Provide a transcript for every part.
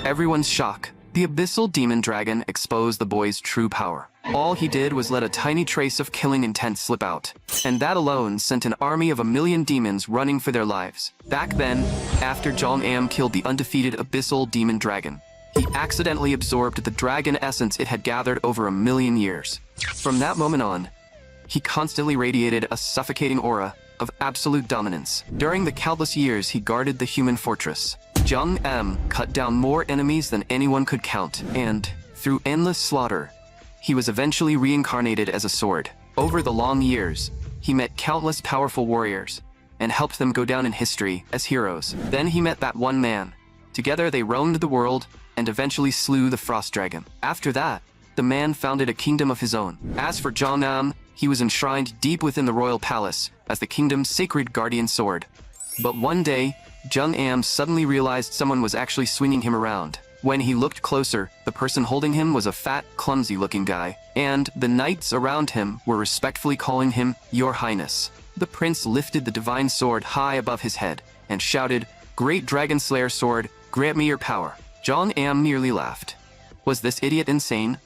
everyone's shock, the abyssal demon dragon exposed the boy's true power. All he did was let a tiny trace of killing intent slip out, and that alone sent an army of 1,000,000 demons running for their lives. Back then, after Jong-am killed the undefeated abyssal demon dragon, he accidentally absorbed the dragon essence it had gathered over 1,000,000 years. From that moment on, he constantly radiated a suffocating aura of absolute dominance. During the countless years he guarded the human fortress, Jong-am cut down more enemies than anyone could count, and, through endless slaughter, he was eventually reincarnated as a sword. Over the long years, he met countless powerful warriors, and helped them go down in history as heroes. Then he met that one man. Together they roamed the world, and eventually slew the frost dragon. After that, the man founded a kingdom of his own. As for Jong-am, he was enshrined deep within the royal palace as the kingdom's sacred guardian sword. But one day, Jong-am suddenly realized someone was actually swinging him around. When he looked closer, the person holding him was a fat, clumsy-looking guy, and the knights around him were respectfully calling him Your Highness. The prince lifted the divine sword high above his head and shouted, "Great Dragon Slayer sword, grant me your power." Jong-am merely laughed. Was this idiot insane?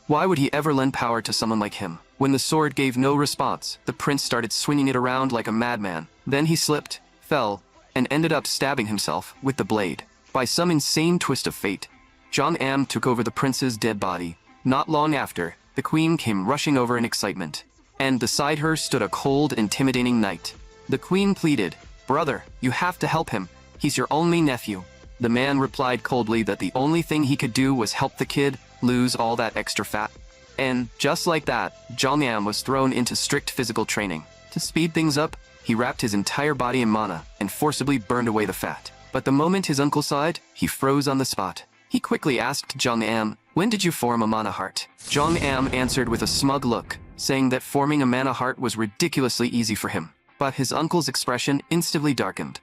Why would he ever lend power to someone like him? When the sword gave no response, the prince started swinging it around like a madman. Then he slipped, fell, and ended up stabbing himself with the blade. By some insane twist of fate, Jong-am took over the prince's dead body. Not long after, the queen came rushing over in excitement, and beside her stood a cold, intimidating knight. The queen pleaded, "Brother, you have to help him. He's your only nephew." The man replied coldly that the only thing he could do was help the kid lose all that extra fat. And just like that, Jong-am was thrown into strict physical training. To speed things up, he wrapped his entire body in mana and forcibly burned away the fat. But the moment his uncle saw it, he froze on the spot. He quickly asked Jong-am, "When did you form a mana heart?" Jong-am answered with a smug look, saying that forming a mana heart was ridiculously easy for him. But his uncle's expression instantly darkened.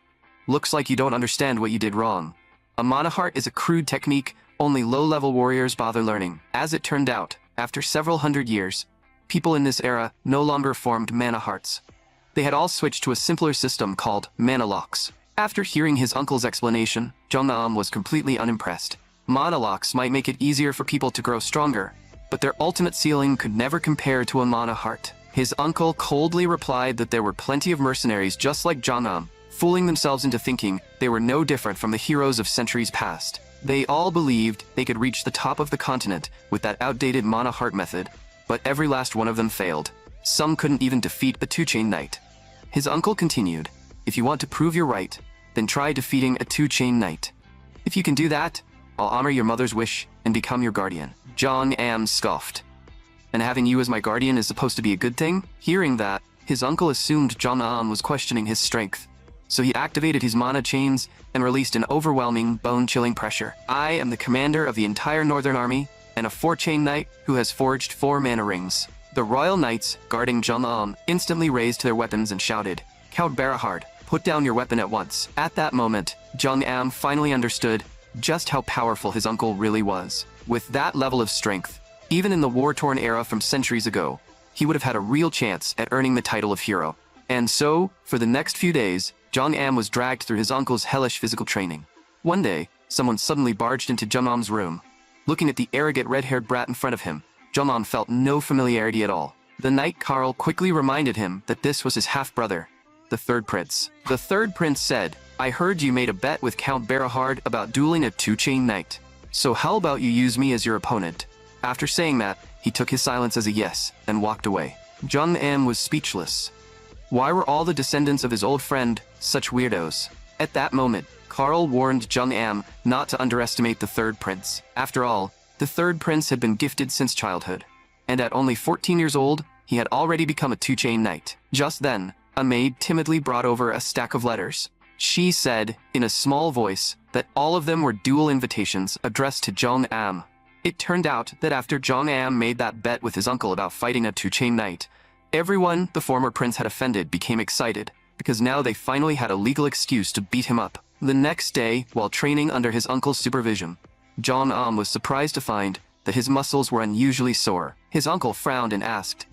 "Looks like you don't understand what you did wrong. A mana heart is a crude technique only low-level warriors bother learning." As it turned out, after several hundred years, people in this era no longer formed mana hearts. They had all switched to a simpler system called mana locks. After hearing his uncle's explanation, Jong-am was completely unimpressed. Mana locks might make it easier for people to grow stronger, but their ultimate ceiling could never compare to a mana heart. His uncle coldly replied that there were plenty of mercenaries just like Jong-am, fooling themselves into thinking they were no different from the heroes of centuries past. They all believed they could reach the top of the continent with that outdated mana heart method, but every last one of them failed. Some couldn't even defeat the two-chain knight. His uncle continued, "If you want to prove you're right, then try defeating a two-chain knight. If you can do that, I'll honor your mother's wish and become your guardian." Jong-am scoffed. "And having you as my guardian is supposed to be a good thing?" Hearing that, his uncle assumed Jong-am was questioning his strength. So he activated his mana chains and released an overwhelming, bone-chilling pressure. "I am the commander of the entire Northern Army, and a four-chain knight who has forged 4 mana rings." The royal knights guarding Jong-am instantly raised their weapons and shouted, "Count Barahard, put down your weapon at once." At that moment, Jong-am finally understood just how powerful his uncle really was. With that level of strength, even in the war-torn era from centuries ago, he would have had a real chance at earning the title of hero. And so, for the next few days, Jong-am was dragged through his uncle's hellish physical training. One day, someone suddenly barged into Jong-am's room. Looking at the arrogant red-haired brat in front of him, Jong-am felt no familiarity at all. The knight Karl quickly reminded him that this was his half-brother, the third prince. The third prince said, "I heard you made a bet with Count Barahard about dueling a two-chain knight. So how about you use me as your opponent?" After saying that, he took his silence as a yes and walked away. Jong-am was speechless. Why were all the descendants of his old friend such weirdos? At that moment, Karl warned Jong-am not to underestimate the third prince. After all, the third prince had been gifted since childhood, and at only 14 years old, he had already become a two-chain knight. Just then, a maid timidly brought over a stack of letters. She said, in a small voice, that all of them were duel invitations addressed to Jong-am. It turned out that after Jong-am made that bet with his uncle about fighting a two-chain knight, everyone the former prince had offended became excited, because now they finally had a legal excuse to beat him up. The next day, while training under his uncle's supervision, Jong-am was surprised to find that his muscles were unusually sore. His uncle frowned and asked,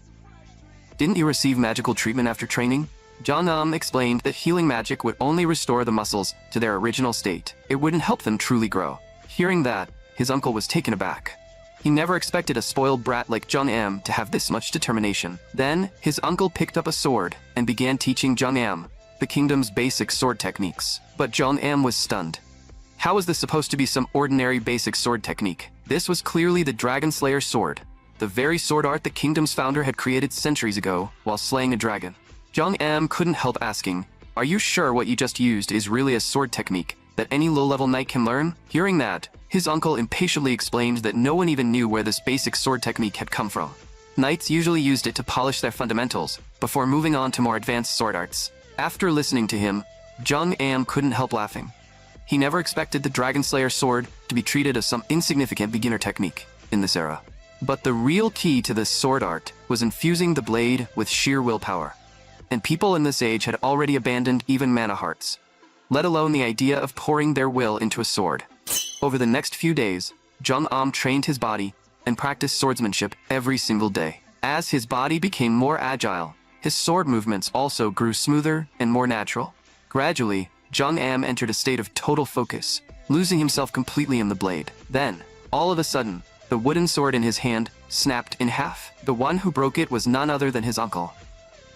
"Didn't you receive magical treatment after training?" Jong-am explained that healing magic would only restore the muscles to their original state. It wouldn't help them truly grow. Hearing that, his uncle was taken aback. He never expected a spoiled brat like Jung-am to have this much determination. Then, his uncle picked up a sword and began teaching Jung-am the kingdom's basic sword techniques. But Jung-am was stunned. How was this supposed to be some ordinary basic sword technique? This was clearly the Dragon Slayer sword, the very sword art the kingdom's founder had created centuries ago while slaying a dragon. Jung-am couldn't help asking, "Are you sure what you just used is really a sword technique that any low-level knight can learn?" Hearing that, his uncle impatiently explained that no one even knew where this basic sword technique had come from. Knights usually used it to polish their fundamentals before moving on to more advanced sword arts. After listening to him, Jung-am couldn't help laughing. He never expected the Dragon Slayer sword to be treated as some insignificant beginner technique in this era. But the real key to this sword art was infusing the blade with sheer willpower. And people in this age had already abandoned even mana hearts, let alone the idea of pouring their will into a sword. Over the next few days, Jung-am trained his body and practiced swordsmanship every single day. As his body became more agile, his sword movements also grew smoother and more natural. Gradually, Jung-am entered a state of total focus, losing himself completely in the blade. Then, all of a sudden, the wooden sword in his hand snapped in half. The one who broke it was none other than his uncle.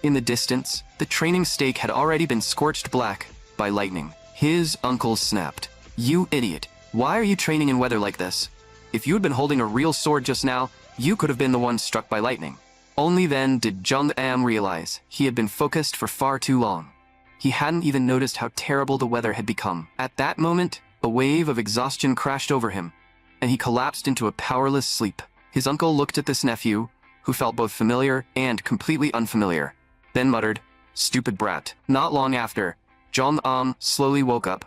In the distance, the training stake had already been scorched black by lightning. His uncle snapped. "You idiot. Why are you training in weather like this? If you had been holding a real sword just now, you could have been the one struck by lightning." Only then did Jung-am realize he had been focused for far too long. He hadn't even noticed how terrible the weather had become. At that moment, a wave of exhaustion crashed over him, and he collapsed into a powerless sleep. His uncle looked at this nephew, who felt both familiar and completely unfamiliar, then muttered, "Stupid brat." Not long after, Jung-am slowly woke up.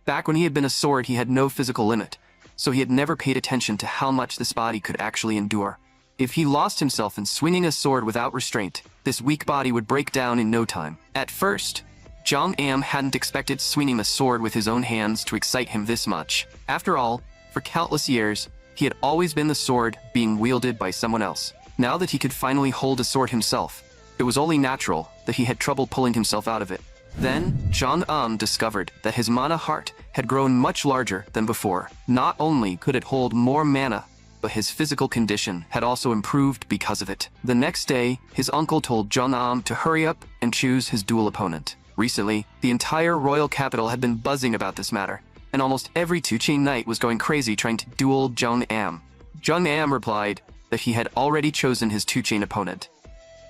Back when he had been a sword, he had no physical limit, so he had never paid attention to how much this body could actually endure. If he lost himself in swinging a sword without restraint, this weak body would break down in no time. At first, Jung-am hadn't expected swinging a sword with his own hands to excite him this much. After all, for countless years, he had always been the sword being wielded by someone else. Now that he could finally hold a sword himself, it was only natural that he had trouble pulling himself out of it. Then, Jung-am discovered that his mana heart had grown much larger than before. Not only could it hold more mana, but his physical condition had also improved because of it. The next day, his uncle told Jung-am to hurry up and choose his duel opponent. Recently, the entire royal capital had been buzzing about this matter, and almost every two-chain knight was going crazy trying to duel Jung-am. Jung-am replied that he had already chosen his two-chain opponent,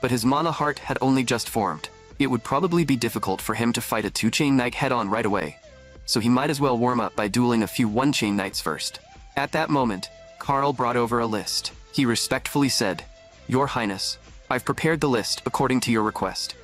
but his mana heart had only just formed. It would probably be difficult for him to fight a two-chain knight head-on right away, so he might as well warm up by dueling a few one-chain knights first. At that moment, Karl brought over a list. He respectfully said, "Your Highness, I've prepared the list according to your request.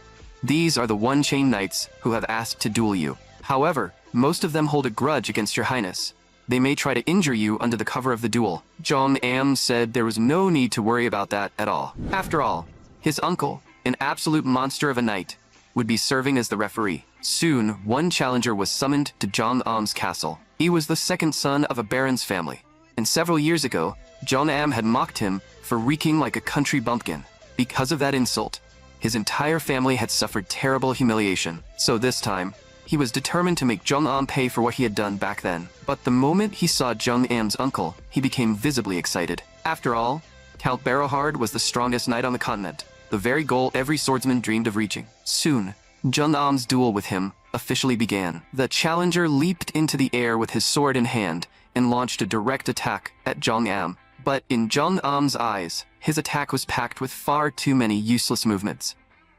These are the one-chain knights who have asked to duel you. However, most of them hold a grudge against your Highness. They may try to injure you under the cover of the duel." Jung-am said there was no need to worry about that at all. After all, his uncle, an absolute monster of a knight, would be serving as the referee. Soon, one challenger was summoned to Jung-am's castle. He was the second son of a baron's family, and several years ago, Jung-am had mocked him for reeking like a country bumpkin. Because of that insult, his entire family had suffered terrible humiliation. So this time, he was determined to make Jung-am pay for what he had done back then. But the moment he saw Jung-am's uncle, he became visibly excited. After all, Count Barohard was the strongest knight on the continent, the very goal every swordsman dreamed of reaching. Soon, Jung-am's duel with him officially began. The challenger leaped into the air with his sword in hand and launched a direct attack at Jung-am. But in Jung-am's eyes, his attack was packed with far too many useless movements.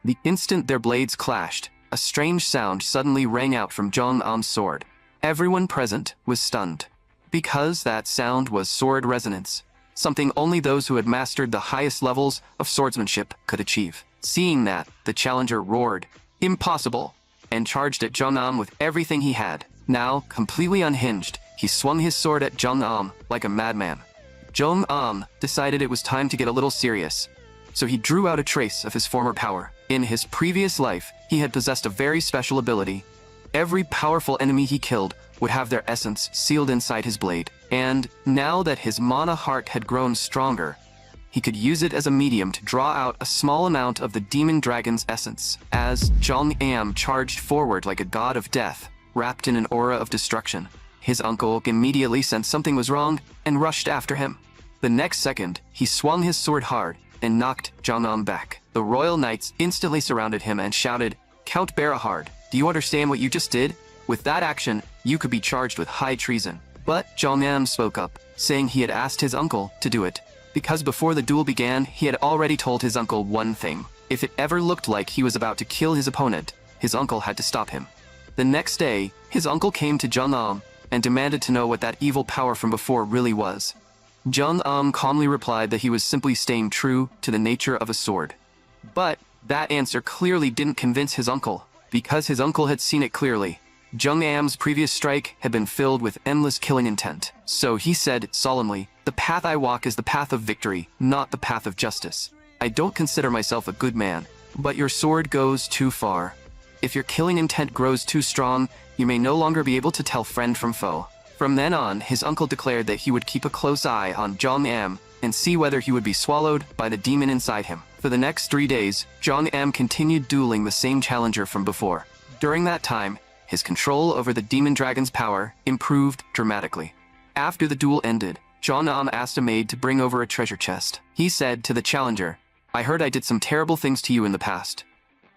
The instant their blades clashed, a strange sound suddenly rang out from Jung-am's sword. Everyone present was stunned, because that sound was sword resonance, something only those who had mastered the highest levels of swordsmanship could achieve. Seeing that, the challenger roared, "Impossible!" and charged at Jung-am with everything he had. Now, completely unhinged, he swung his sword at Jung-am like a madman. Jung-am decided it was time to get a little serious, so he drew out a trace of his former power. In his previous life, he had possessed a very special ability. Every powerful enemy he killed would have their essence sealed inside his blade. And now that his mana heart had grown stronger, he could use it as a medium to draw out a small amount of the demon dragon's essence. As Jung-am charged forward like a god of death, wrapped in an aura of destruction, His uncle immediately sensed something was wrong and rushed after him. The next second, he swung his sword hard and knocked Jong-am back. The royal knights instantly surrounded him and shouted, "Count Berahard, do you understand what you just did? With that action, you could be charged with high treason." But Jong-am spoke up, saying he had asked his uncle to do it, because before the duel began, he had already told his uncle one thing. If it ever looked like he was about to kill his opponent, his uncle had to stop him. The next day, his uncle came to Jong-am and demanded to know what that evil power from before really was. Jong-am calmly replied that he was simply staying true to the nature of a sword. But that answer clearly didn't convince his uncle, because his uncle had seen it clearly. Jong-am's previous strike had been filled with endless killing intent. So he said solemnly, "The path I walk is the path of victory, not the path of justice. I don't consider myself a good man, but your sword goes too far. If your killing intent grows too strong, you may no longer be able to tell friend from foe." From then on, his uncle declared that he would keep a close eye on Jong-am and see whether he would be swallowed by the demon inside him. For the next 3 days, Jong-am continued dueling the same challenger from before. During that time, his control over the demon dragon's power improved dramatically. After the duel ended, Jong-am asked a maid to bring over a treasure chest. He said to the challenger, "I heard I did some terrible things to you in the past.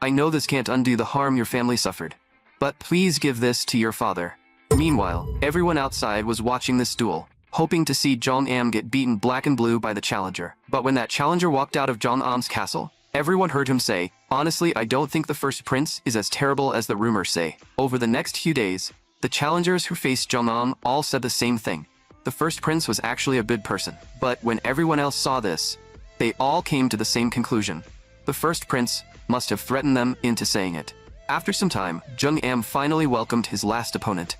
I know this can't undo the harm your family suffered, but please give this to your father." Meanwhile, everyone outside was watching this duel, hoping to see Jong-am get beaten black and blue by the challenger. But when that challenger walked out of Jong-am's castle, everyone heard him say, "Honestly, I don't think the first prince is as terrible as the rumors say." Over the next few days, the challengers who faced Jong-am all said the same thing. The first prince was actually a good person. But when everyone else saw this, they all came to the same conclusion. The first prince must have threatened them into saying it. After some time, Jong-am finally welcomed his last opponent.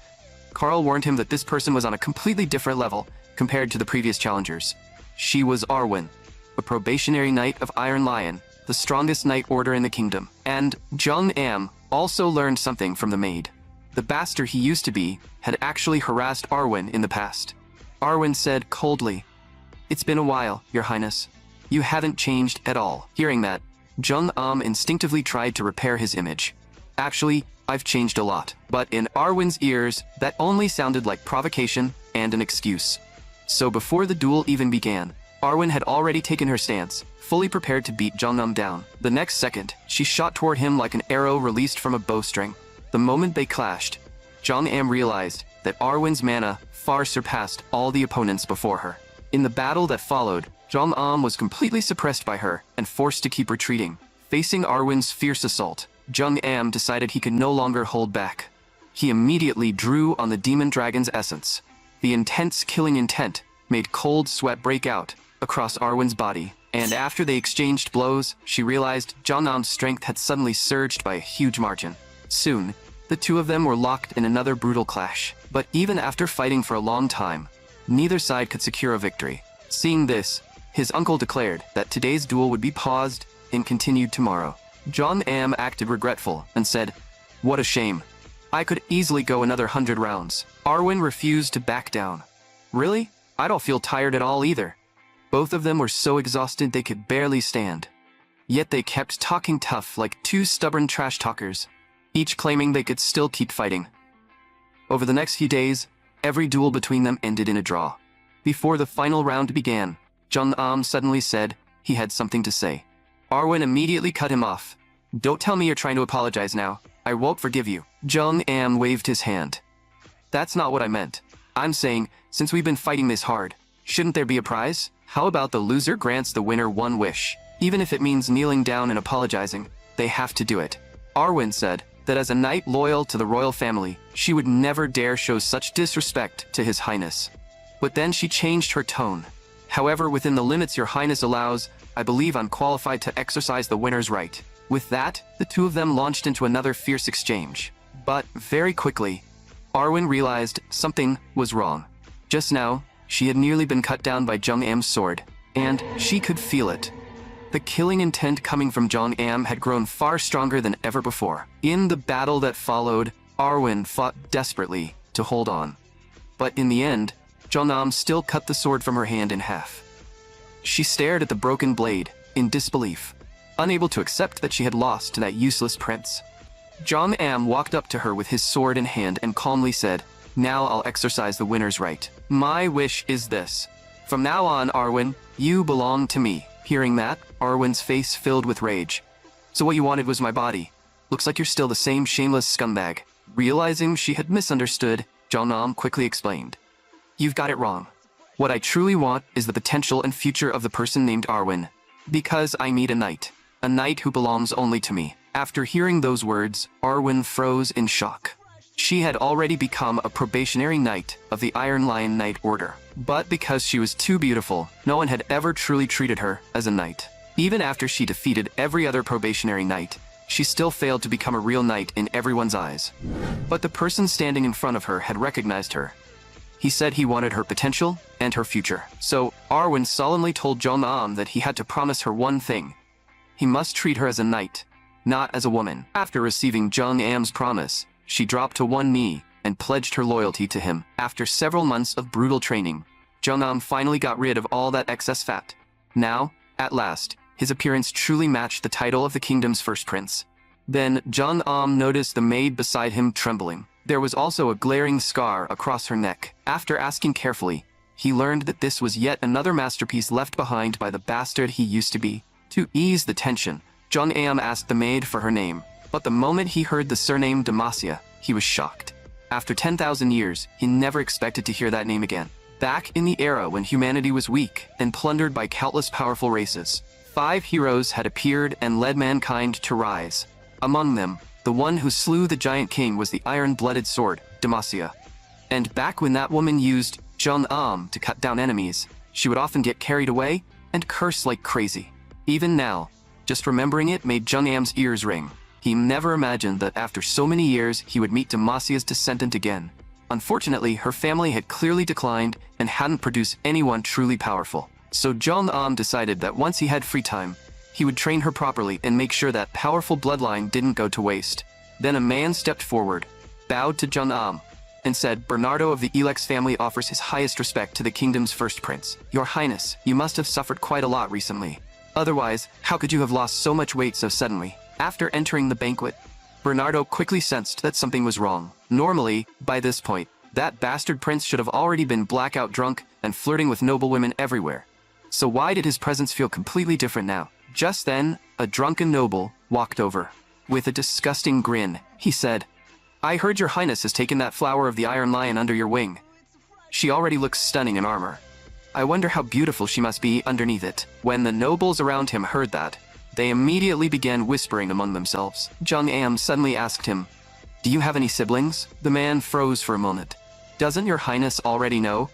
Carl warned him that this person was on a completely different level compared to the previous challengers. She was Arwen, a probationary knight of Iron Lion, the strongest knight order in the kingdom. And Jong-am also learned something from the maid. The bastard he used to be had actually harassed Arwen in the past. Arwen said coldly, "It's been a while, your highness. You haven't changed at all." Hearing that, Jong-am instinctively tried to repair his image. "Actually, I've changed a lot." But in Arwen's ears, that only sounded like provocation and an excuse. So before the duel even began, Arwen had already taken her stance, fully prepared to beat Jong-am down. The next second, she shot toward him like an arrow released from a bowstring. The moment they clashed, Jong-am realized that Arwen's mana far surpassed all the opponents before her. In the battle that followed, Jong-am was completely suppressed by her and forced to keep retreating. Facing Arwen's fierce assault, Jong-am decided he could no longer hold back. He immediately drew on the demon dragon's essence. The intense killing intent made cold sweat break out across Arwen's body, and after they exchanged blows, she realized Jong-am's strength had suddenly surged by a huge margin. Soon, the two of them were locked in another brutal clash. But even after fighting for a long time, neither side could secure a victory. Seeing this, his uncle declared that today's duel would be paused and continued tomorrow. Jong-am acted regretful and said, "What a shame. I could easily go another 100 rounds." Arwen refused to back down. "Really? I don't feel tired at all either." Both of them were so exhausted they could barely stand. Yet they kept talking tough like two stubborn trash talkers, each claiming they could still keep fighting. Over the next few days, every duel between them ended in a draw. Before the final round began, Jong-am suddenly said he had something to say. Arwen immediately cut him off. "Don't tell me you're trying to apologize now. I won't forgive you." Jong-am waved his hand. "That's not what I meant. I'm saying, since we've been fighting this hard, shouldn't there be a prize? How about the loser grants the winner one wish? Even if it means kneeling down and apologizing, they have to do it." Arwen said that as a knight loyal to the royal family, she would never dare show such disrespect to his highness. But then she changed her tone. "However, within the limits your highness allows, I believe I'm qualified to exercise the winner's right." With that, the two of them launched into another fierce exchange. But very quickly, Arwen realized something was wrong. Just now, she had nearly been cut down by Jong-am's sword, and she could feel it. The killing intent coming from Jong-am had grown far stronger than ever before. In the battle that followed, Arwen fought desperately to hold on. But in the end, Jong-am still cut the sword from her hand in half. She stared at the broken blade, in disbelief, unable to accept that she had lost to that useless prince. Jong-am walked up to her with his sword in hand and calmly said, Now I'll exercise the winner's right. My wish is this. From now on, Arwen, you belong to me. Hearing that, Arwen's face filled with rage. So what you wanted was my body. Looks like you're still the same shameless scumbag. Realizing she had misunderstood, Jeonnam quickly explained. You've got it wrong. What I truly want is the potential and future of the person named Arwen. Because I meet a knight who belongs only to me. After hearing those words, Arwen froze in shock. She had already become a probationary knight of the Iron Lion Knight Order. But because she was too beautiful, no one had ever truly treated her as a knight. Even after she defeated every other probationary knight, she still failed to become a real knight in everyone's eyes. But the person standing in front of her had recognized her. He said he wanted her potential and her future. So Arwen solemnly told Jeonnam that he had to promise her one thing. He must treat her as a knight, not as a woman. After receiving Jeonnam's promise, she dropped to one knee and pledged her loyalty to him. After several months of brutal training, Jeonnam finally got rid of all that excess fat. Now, at last, his appearance truly matched the title of the kingdom's first prince. Then Jeonnam noticed the maid beside him trembling. There was also a glaring scar across her neck. After asking carefully, he learned that this was yet another masterpiece left behind by the bastard he used to be. To ease the tension, Jeonnam asked the maid for her name, but the moment he heard the surname Demacia, he was shocked. After 10,000 years, he never expected to hear that name again. Back in the era when humanity was weak and plundered by countless powerful races, 5 heroes had appeared and led mankind to rise. Among them, the one who slew the giant king was the iron-blooded sword, Demacia. And back when that woman used Jeonnam to cut down enemies, she would often get carried away and curse like crazy. Even now, just remembering it made Jeonnam's ears ring. He never imagined that after so many years he would meet Demacia's descendant again. Unfortunately, her family had clearly declined and hadn't produced anyone truly powerful. So Jeonnam decided that once he had free time, he would train her properly and make sure that powerful bloodline didn't go to waste. Then a man stepped forward, bowed to Jeonnam, and said, Bernardo of the Elex family offers his highest respect to the kingdom's first prince. Your Highness, you must have suffered quite a lot recently. Otherwise, how could you have lost so much weight so suddenly? After entering the banquet, Bernardo quickly sensed that something was wrong. Normally, by this point, that bastard prince should have already been blackout drunk and flirting with noble women everywhere. So why did his presence feel completely different now? Just then, a drunken noble walked over. With a disgusting grin, he said, I heard your highness has taken that flower of the Iron Lion under your wing. She already looks stunning in armor. I wonder how beautiful she must be underneath it. When the nobles around him heard that, they immediately began whispering among themselves. Jeonnam suddenly asked him, Do you have any siblings? The man froze for a moment. Doesn't your highness already know?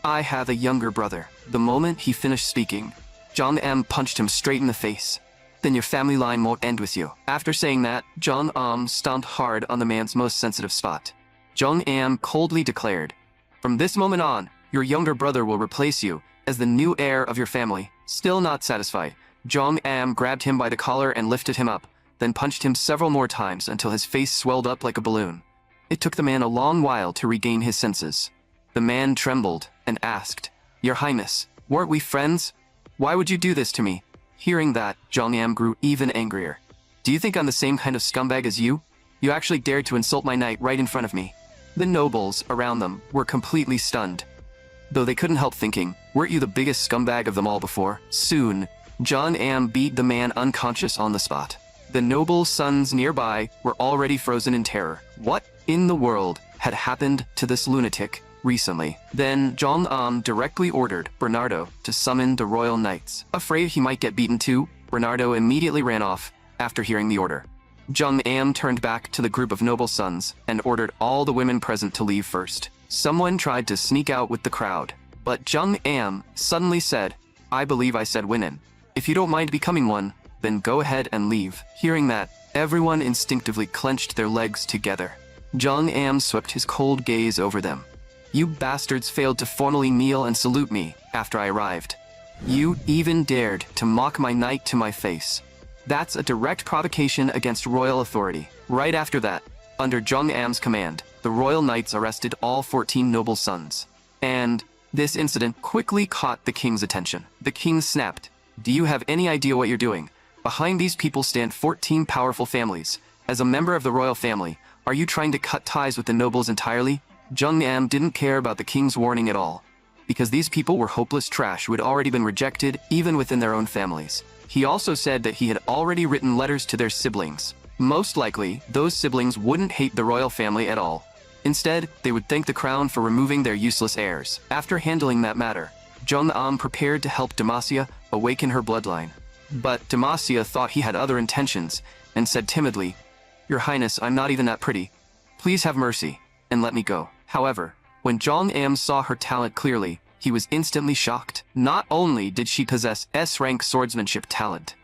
I have a younger brother. The moment he finished speaking, Jeonnam punched him straight in the face. Then your family line won't end with you. After saying that, Jeonnam stomped hard on the man's most sensitive spot. Jeonnam coldly declared, From this moment on, your younger brother will replace you as the new heir of your family. Still not satisfied, Jeonnam grabbed him by the collar and lifted him up, then punched him several more times until his face swelled up like a balloon. It took the man a long while to regain his senses. The man trembled and asked, Your Highness, weren't we friends? Why would you do this to me? Hearing that, Jeonnam grew even angrier. Do you think I'm the same kind of scumbag as you? You actually dared to insult my knight right in front of me. The nobles around them were completely stunned. Though they couldn't help thinking, weren't you the biggest scumbag of them all before? Soon, Jeonnam beat the man unconscious on the spot. The noble sons nearby were already frozen in terror. What in the world had happened to this lunatic recently? Then Jeonnam directly ordered Bernardo to summon the royal knights. Afraid he might get beaten too, Bernardo immediately ran off after hearing the order. Jeonnam turned back to the group of noble sons and ordered all the women present to leave first. Someone tried to sneak out with the crowd, but Jeonnam suddenly said, I believe I said women. If you don't mind becoming one, then go ahead and leave. Hearing that, everyone instinctively clenched their legs together. Jeonnam swept his cold gaze over them. You bastards failed to formally kneel and salute me after I arrived. You even dared to mock my knight to my face. That's a direct provocation against royal authority. Right after that, under Jeonnam's command, the royal knights arrested all 14 noble sons. And this incident quickly caught the king's attention. The king snapped, Do you have any idea what you're doing? Behind these people stand 14 powerful families. As a member of the royal family, are you trying to cut ties with the nobles entirely? Jung Am didn't care about the king's warning at all, because these people were hopeless trash who had already been rejected even within their own families. He also said that he had already written letters to their siblings. Most likely, those siblings wouldn't hate the royal family at all. Instead, they would thank the crown for removing their useless heirs. After handling that matter, Jung Am prepared to help Demacia awaken her bloodline. But Demacia thought he had other intentions and said timidly, "Your Highness, I'm not even that pretty. Please have mercy and let me go." However, when Jung Am saw her talent clearly, he was instantly shocked. Not only did she possess S-rank swordsmanship talent,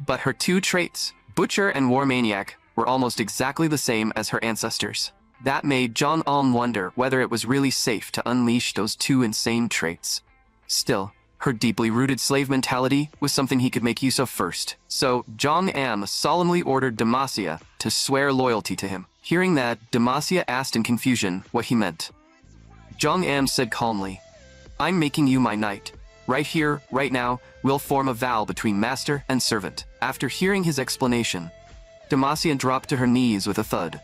but her two traits, Butcher and War Maniac, were almost exactly the same as her ancestors. That made Jung Am wonder whether it was really safe to unleash those two insane traits. Still, her deeply rooted slave mentality was something he could make use of first. So, Jung Am solemnly ordered Demacia to swear loyalty to him. Hearing that, Demacia asked in confusion what he meant. Jung Am said calmly, "I'm making you my knight. Right here, right now, we'll form a vow between master and servant." After hearing his explanation, Demacia dropped to her knees with a thud.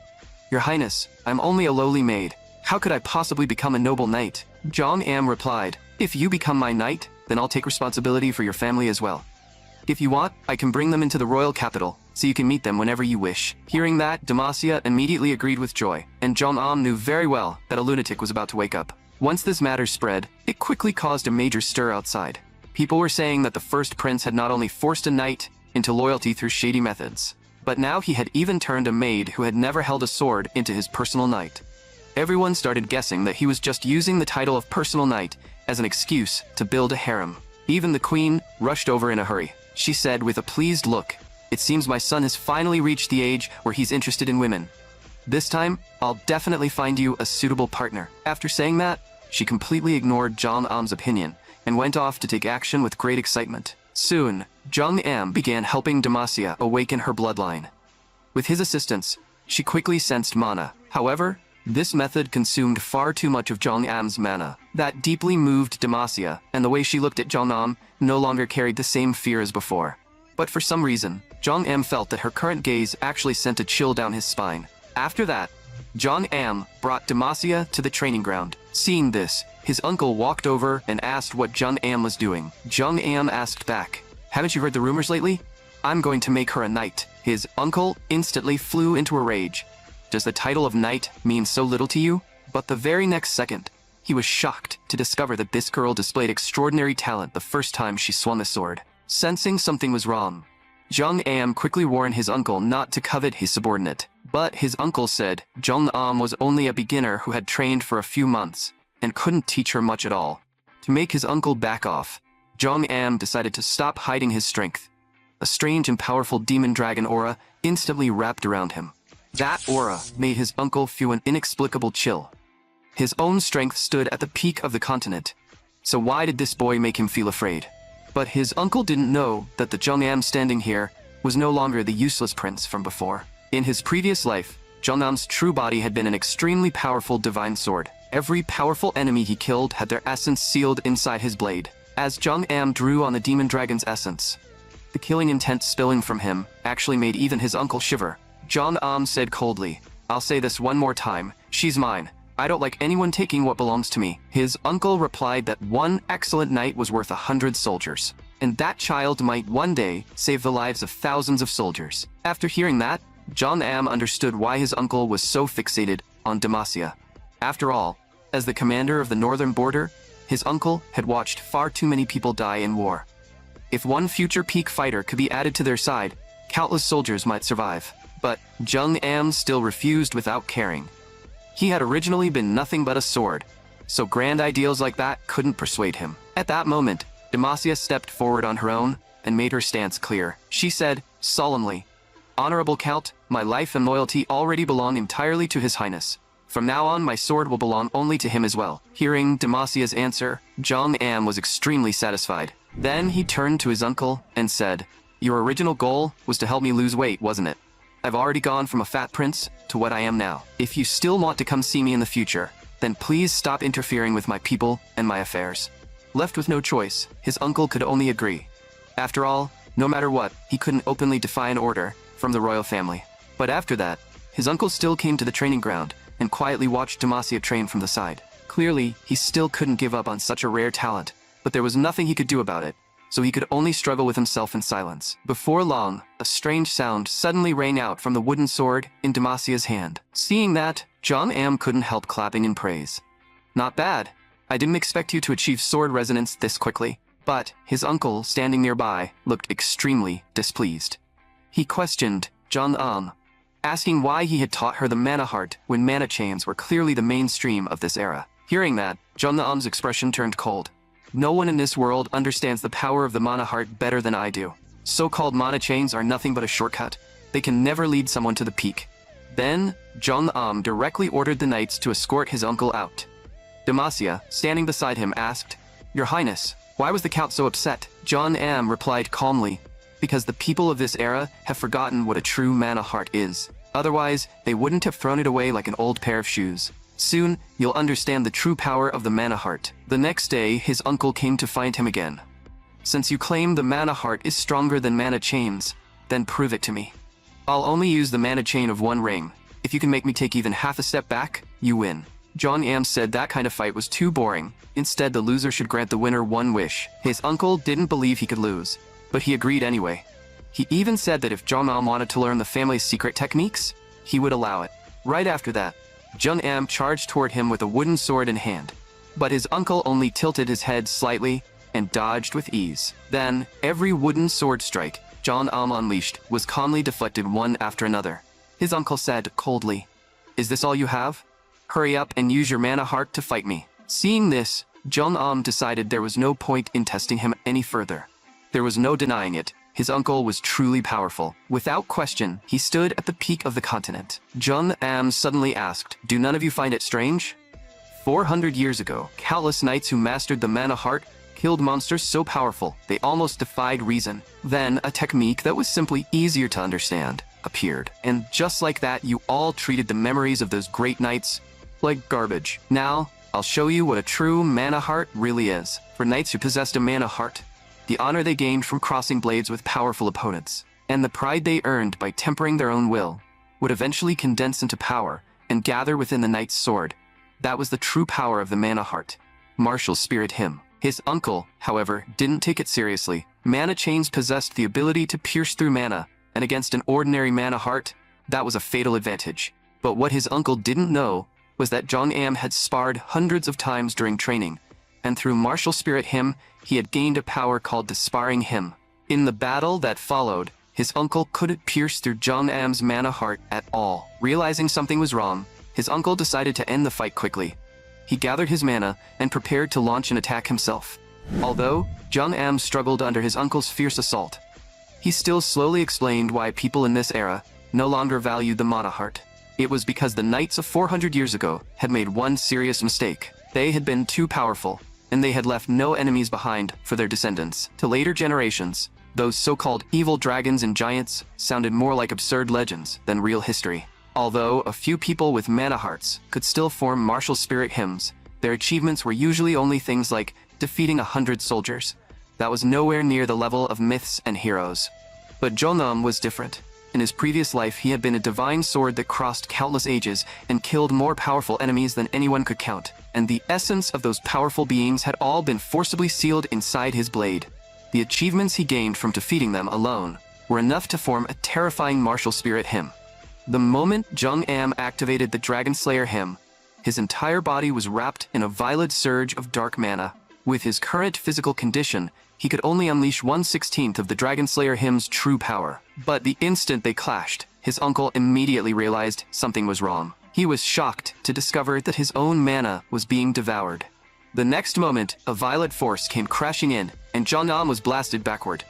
"Your Highness, I'm only a lowly maid. How could I possibly become a noble knight?" Jung Am replied, "If you become my knight, then I'll take responsibility for your family as well. If you want, I can bring them into the royal capital, so you can meet them whenever you wish." Hearing that, Demacia immediately agreed with joy, and Jung Am knew very well that a lunatic was about to wake up. Once this matter spread, it quickly caused a major stir outside. People were saying that the first prince had not only forced a knight into loyalty through shady methods, but now he had even turned a maid who had never held a sword into his personal knight. Everyone started guessing that he was just using the title of personal knight as an excuse to build a harem. Even the queen rushed over in a hurry. She said with a pleased look, "It seems my son has finally reached the age where he's interested in women. This time, I'll definitely find you a suitable partner." After saying that, she completely ignored Jung Am's opinion and went off to take action with great excitement. Soon, Jung Am began helping Demacia awaken her bloodline. With his assistance, she quickly sensed mana. However, this method consumed far too much of Jung Am's mana. That deeply moved Demacia, and the way she looked at Jung Am no longer carried the same fear as before. But for some reason, Jung Am felt that her current gaze actually sent a chill down his spine. After that, Jung Am brought Demacia to the training ground. Seeing this, his uncle walked over and asked what Jung Am was doing. Jung Am asked back, "Haven't you heard the rumors lately? I'm going to make her a knight." His uncle instantly flew into a rage. "Does the title of knight mean so little to you?" But the very next second, he was shocked to discover that this girl displayed extraordinary talent the first time she swung a sword. Sensing something was wrong, Jung Am quickly warned his uncle not to covet his subordinate. But his uncle said Jung Am was only a beginner who had trained for a few months and couldn't teach her much at all. To make his uncle back off, Jung Am decided to stop hiding his strength. A strange and powerful demon dragon aura instantly wrapped around him. That aura made his uncle feel an inexplicable chill. His own strength stood at the peak of the continent. So why did this boy make him feel afraid? But his uncle didn't know that the Jung Am standing here was no longer the useless prince from before. In his previous life, Jung Am's true body had been an extremely powerful divine sword. Every powerful enemy he killed had their essence sealed inside his blade. As Jung Am drew on the demon dragon's essence, the killing intent spilling from him actually made even his uncle shiver. Jung Am said coldly, "I'll say this one more time, she's mine. I don't like anyone taking what belongs to me." His uncle replied that one excellent knight was worth 100 soldiers, and that child might one day save the lives of thousands of soldiers. After hearing that, Jung Am understood why his uncle was so fixated on Demacia. After all, as the commander of the northern border, his uncle had watched far too many people die in war. If one future peak fighter could be added to their side, countless soldiers might survive. But Jung Am still refused without caring. He had originally been nothing but a sword, so grand ideals like that couldn't persuade him. At that moment, Demacia stepped forward on her own and made her stance clear. She said, solemnly, "Honorable Count, my life and loyalty already belong entirely to His Highness. From now on, my sword will belong only to him as well." Hearing Demacia's answer, Jung Am was extremely satisfied. Then he turned to his uncle and said, "Your original goal was to help me lose weight, wasn't it? I've already gone from a fat prince to what I am now. If you still want to come see me in the future, then please stop interfering with my people and my affairs." Left with no choice, his uncle could only agree. After all, no matter what, he couldn't openly defy an order from the royal family. But after that, his uncle still came to the training ground and quietly watched Demacia train from the side. Clearly, he still couldn't give up on such a rare talent, but there was nothing he could do about it, so he could only struggle with himself in silence. Before long, a strange sound suddenly rang out from the wooden sword in Demacia's hand. Seeing that, John Am couldn't help clapping in praise. Not bad. I didn't expect you to achieve sword resonance this quickly. But his uncle, standing nearby, looked extremely displeased. He questioned John Am, asking why he had taught her the mana heart when mana chains were clearly the mainstream of this era. Hearing that, John Am's expression turned cold. No one in this world understands the power of the mana heart better than I do. So-called mana chains are nothing but a shortcut. They can never lead someone to the peak. Then, John Am directly ordered the knights to escort his uncle out. Demacia, standing beside him, asked, "Your Highness, why was the Count so upset?" John Am replied calmly, "Because the people of this era have forgotten what a true mana heart is. Otherwise, they wouldn't have thrown it away like an old pair of shoes. Soon, you'll understand the true power of the mana heart." The next day, his uncle came to find him again. "Since you claim the mana heart is stronger than mana chains, then prove it to me. I'll only use the mana chain of one ring. If you can make me take even half a step back, you win." John Am said that kind of fight was too boring. Instead, the loser should grant the winner one wish. His uncle didn't believe he could lose, but he agreed anyway. He even said that if John Am wanted to learn the family's secret techniques, he would allow it. Right after that, John Am charged toward him with a wooden sword in hand. But his uncle only tilted his head slightly and dodged with ease. Then, every wooden sword strike John Am unleashed was calmly deflected one after another. His uncle said coldly, "Is this all you have? Hurry up and use your mana heart to fight me." Seeing this, John Am decided there was no point in testing him any further. There was no denying it. His uncle was truly powerful. Without question, he stood at the peak of the continent. John Am suddenly asked, "Do none of you find it strange? 400 years ago, countless knights who mastered the mana heart killed monsters so powerful they almost defied reason. Then, a technique that was simply easier to understand appeared. And just like that, you all treated the memories of those great knights like garbage. Now, I'll show you what a true mana heart really is." For knights who possessed a mana heart, the honor they gained from crossing blades with powerful opponents, and the pride they earned by tempering their own will, would eventually condense into power and gather within the knight's sword. That was the true power of the mana heart. Martial spirit him. His uncle, however, didn't take it seriously. Mana chains possessed the ability to pierce through mana, and against an ordinary mana heart, that was a fatal advantage. But what his uncle didn't know was that John Am had sparred hundreds of times during training, and through martial spirit him, he had gained a power called the sparring him. In the battle that followed, his uncle couldn't pierce through John Am's mana heart at all. Realizing something was wrong, his uncle decided to end the fight quickly. He gathered his mana and prepared to launch an attack himself. Although John Am struggled under his uncle's fierce assault, he still slowly explained why people in this era no longer valued the mana heart. It was because the knights of 400 years ago had made one serious mistake. They had been too powerful, and they had left no enemies behind for their descendants. To later generations, those so-called evil dragons and giants sounded more like absurd legends than real history. Although a few people with mana hearts could still form martial spirit hymns, their achievements were usually only things like defeating 100 soldiers. That was nowhere near the level of myths and heroes. But Jonam was different. In his previous life, he had been a divine sword that crossed countless ages and killed more powerful enemies than anyone could count. And the essence of those powerful beings had all been forcibly sealed inside his blade. The achievements he gained from defeating them alone were enough to form a terrifying martial spirit hymn. The moment Jung Am activated the Dragon Slayer hymn, his entire body was wrapped in a violent surge of dark mana. With his current physical condition, he could only unleash 1/16 of the Dragon Slayer hymn's true power. But the instant they clashed, his uncle immediately realized something was wrong. He was shocked to discover that his own mana was being devoured. The next moment, a violent force came crashing in, and Jong Am was blasted backward.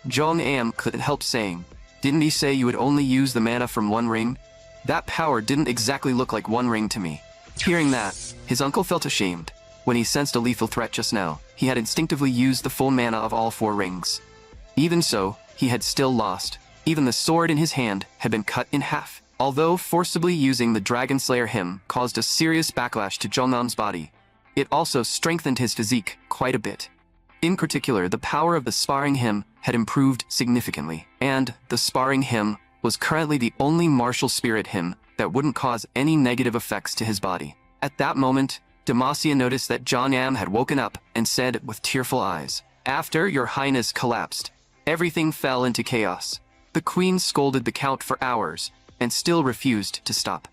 Jong Am couldn't help saying, "Didn't he say you would only use the mana from one ring? That power didn't exactly look like one ring to me." Hearing that, his uncle felt ashamed. When he sensed a lethal threat just now, he had instinctively used the full mana of all 4 rings. Even so, he had still lost. Even the sword in his hand had been cut in half. Although forcibly using the Dragon Slayer hymn caused a serious backlash to Jongnam's body, it also strengthened his physique quite a bit. In particular, the power of the sparring hymn had improved significantly, and the sparring hymn was currently the only martial spirit hymn that wouldn't cause any negative effects to his body. At that moment, Demacia noticed that Jong-am had woken up and said with tearful eyes, "After your highness collapsed, everything fell into chaos." The queen scolded the count for hours and still refused to stop.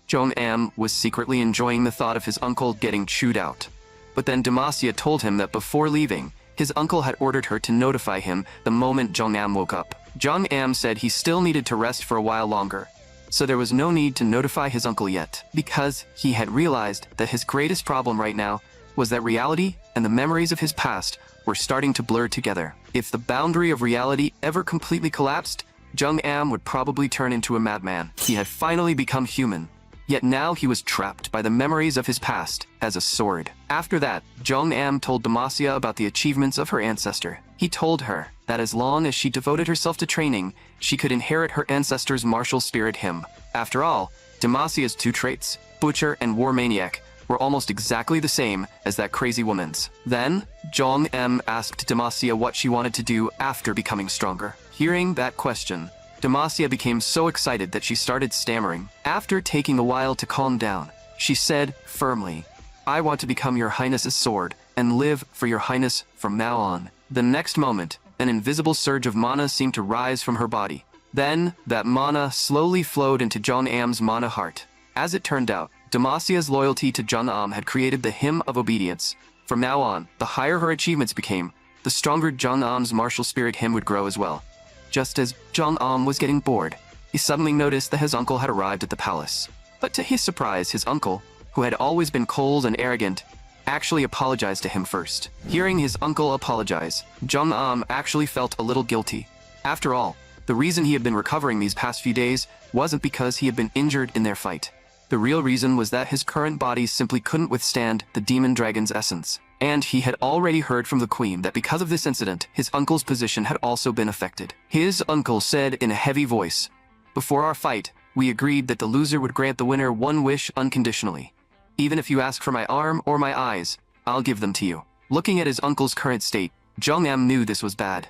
Jong-am was secretly enjoying the thought of his uncle getting chewed out. But then Demacia told him that before leaving, his uncle had ordered her to notify him the moment Jong-am woke up. Jong-am said he still needed to rest for a while longer, so there was no need to notify his uncle yet, because he had realized that his greatest problem right now was that reality and the memories of his past were starting to blur together. If the boundary of reality ever completely collapsed, Jong-am would probably turn into a madman. He had finally become human, yet now he was trapped by the memories of his past as a sword. After that, Jong-am told Demacia about the achievements of her ancestor. He told her that as long as she devoted herself to training, she could inherit her ancestor's martial spirit him. After all, Demacia's two traits, butcher and war maniac, were almost exactly the same as that crazy woman's. Then, Jong-am asked Demacia what she wanted to do after becoming stronger. Hearing that question, Demacia became so excited that she started stammering. After taking a while to calm down, she said firmly, "I want to become your highness's sword and live for your highness from now on." The next moment, an invisible surge of mana seemed to rise from her body. Then, that mana slowly flowed into Jong-am's mana heart. As it turned out, Demacia's loyalty to Jong-am had created the hymn of obedience. From now on, the higher her achievements became, the stronger Jong-am's martial spirit hymn would grow as well. Just as Jong-am was getting bored, he suddenly noticed that his uncle had arrived at the palace. But to his surprise, his uncle, who had always been cold and arrogant, actually apologized to him first. Hearing his uncle apologize, Jong-am actually felt a little guilty. After all, the reason he had been recovering these past few days wasn't because he had been injured in their fight. The real reason was that his current body simply couldn't withstand the demon dragon's essence. And he had already heard from the queen that because of this incident, his uncle's position had also been affected. His uncle said in a heavy voice, "Before our fight, we agreed that the loser would grant the winner one wish unconditionally. Even if you ask for my arm or my eyes, I'll give them to you." Looking at his uncle's current state, Jong-am knew this was bad.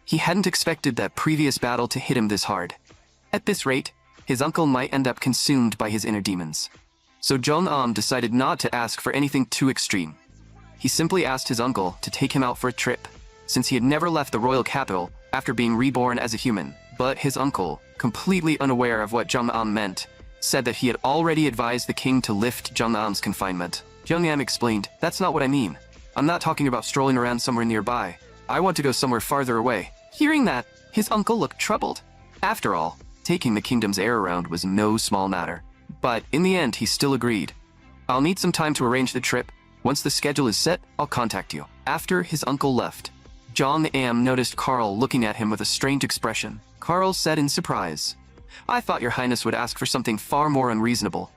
He hadn't expected that previous battle to hit him this hard. At this rate, his uncle might end up consumed by his inner demons. So Jong-am decided not to ask for anything too extreme. He simply asked his uncle to take him out for a trip, since he had never left the royal capital after being reborn as a human. But his uncle, completely unaware of what Jong-am meant, said that he had already advised the king to lift Jong-am's confinement. Jong-am explained, "That's not what I mean. I'm not talking about strolling around somewhere nearby. I want to go somewhere farther away." Hearing that, his uncle looked troubled. After all, taking the kingdom's heir around was no small matter. But in the end, he still agreed. "I'll need some time to arrange the trip. Once the schedule is set, I'll contact you." After his uncle left, Jong-am noticed Carl looking at him with a strange expression. Carl said in surprise, "I thought your highness would ask for something far more unreasonable.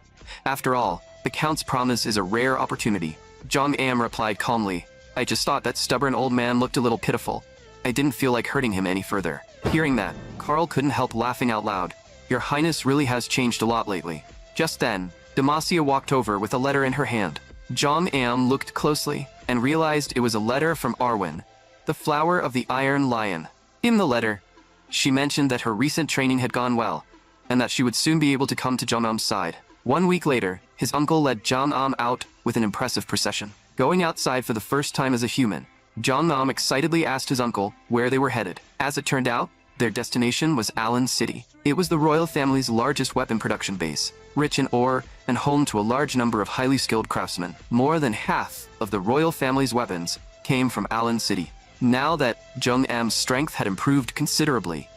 After all, the count's promise is a rare opportunity." Jong-am replied calmly, "I just thought that stubborn old man looked a little pitiful. I didn't feel like hurting him any further." Hearing that, Carl couldn't help laughing out loud. "Your highness really has changed a lot lately." Just then, Demacia walked over with a letter in her hand. Jong-am looked closely and realized it was a letter from Arwen, the flower of the Iron Lion. In the letter, she mentioned that her recent training had gone well, and that she would soon be able to come to Jong-am's side. 1 week later, his uncle led Jong-am out with an impressive procession. Going outside for the first time as a human, Jong-am excitedly asked his uncle where they were headed. As it turned out, their destination was Allen City. It was the royal family's largest weapon production base, rich in ore and home to a large number of highly skilled craftsmen. More than half of the royal family's weapons came from Allen City. Now that Jong-am's strength had improved considerably,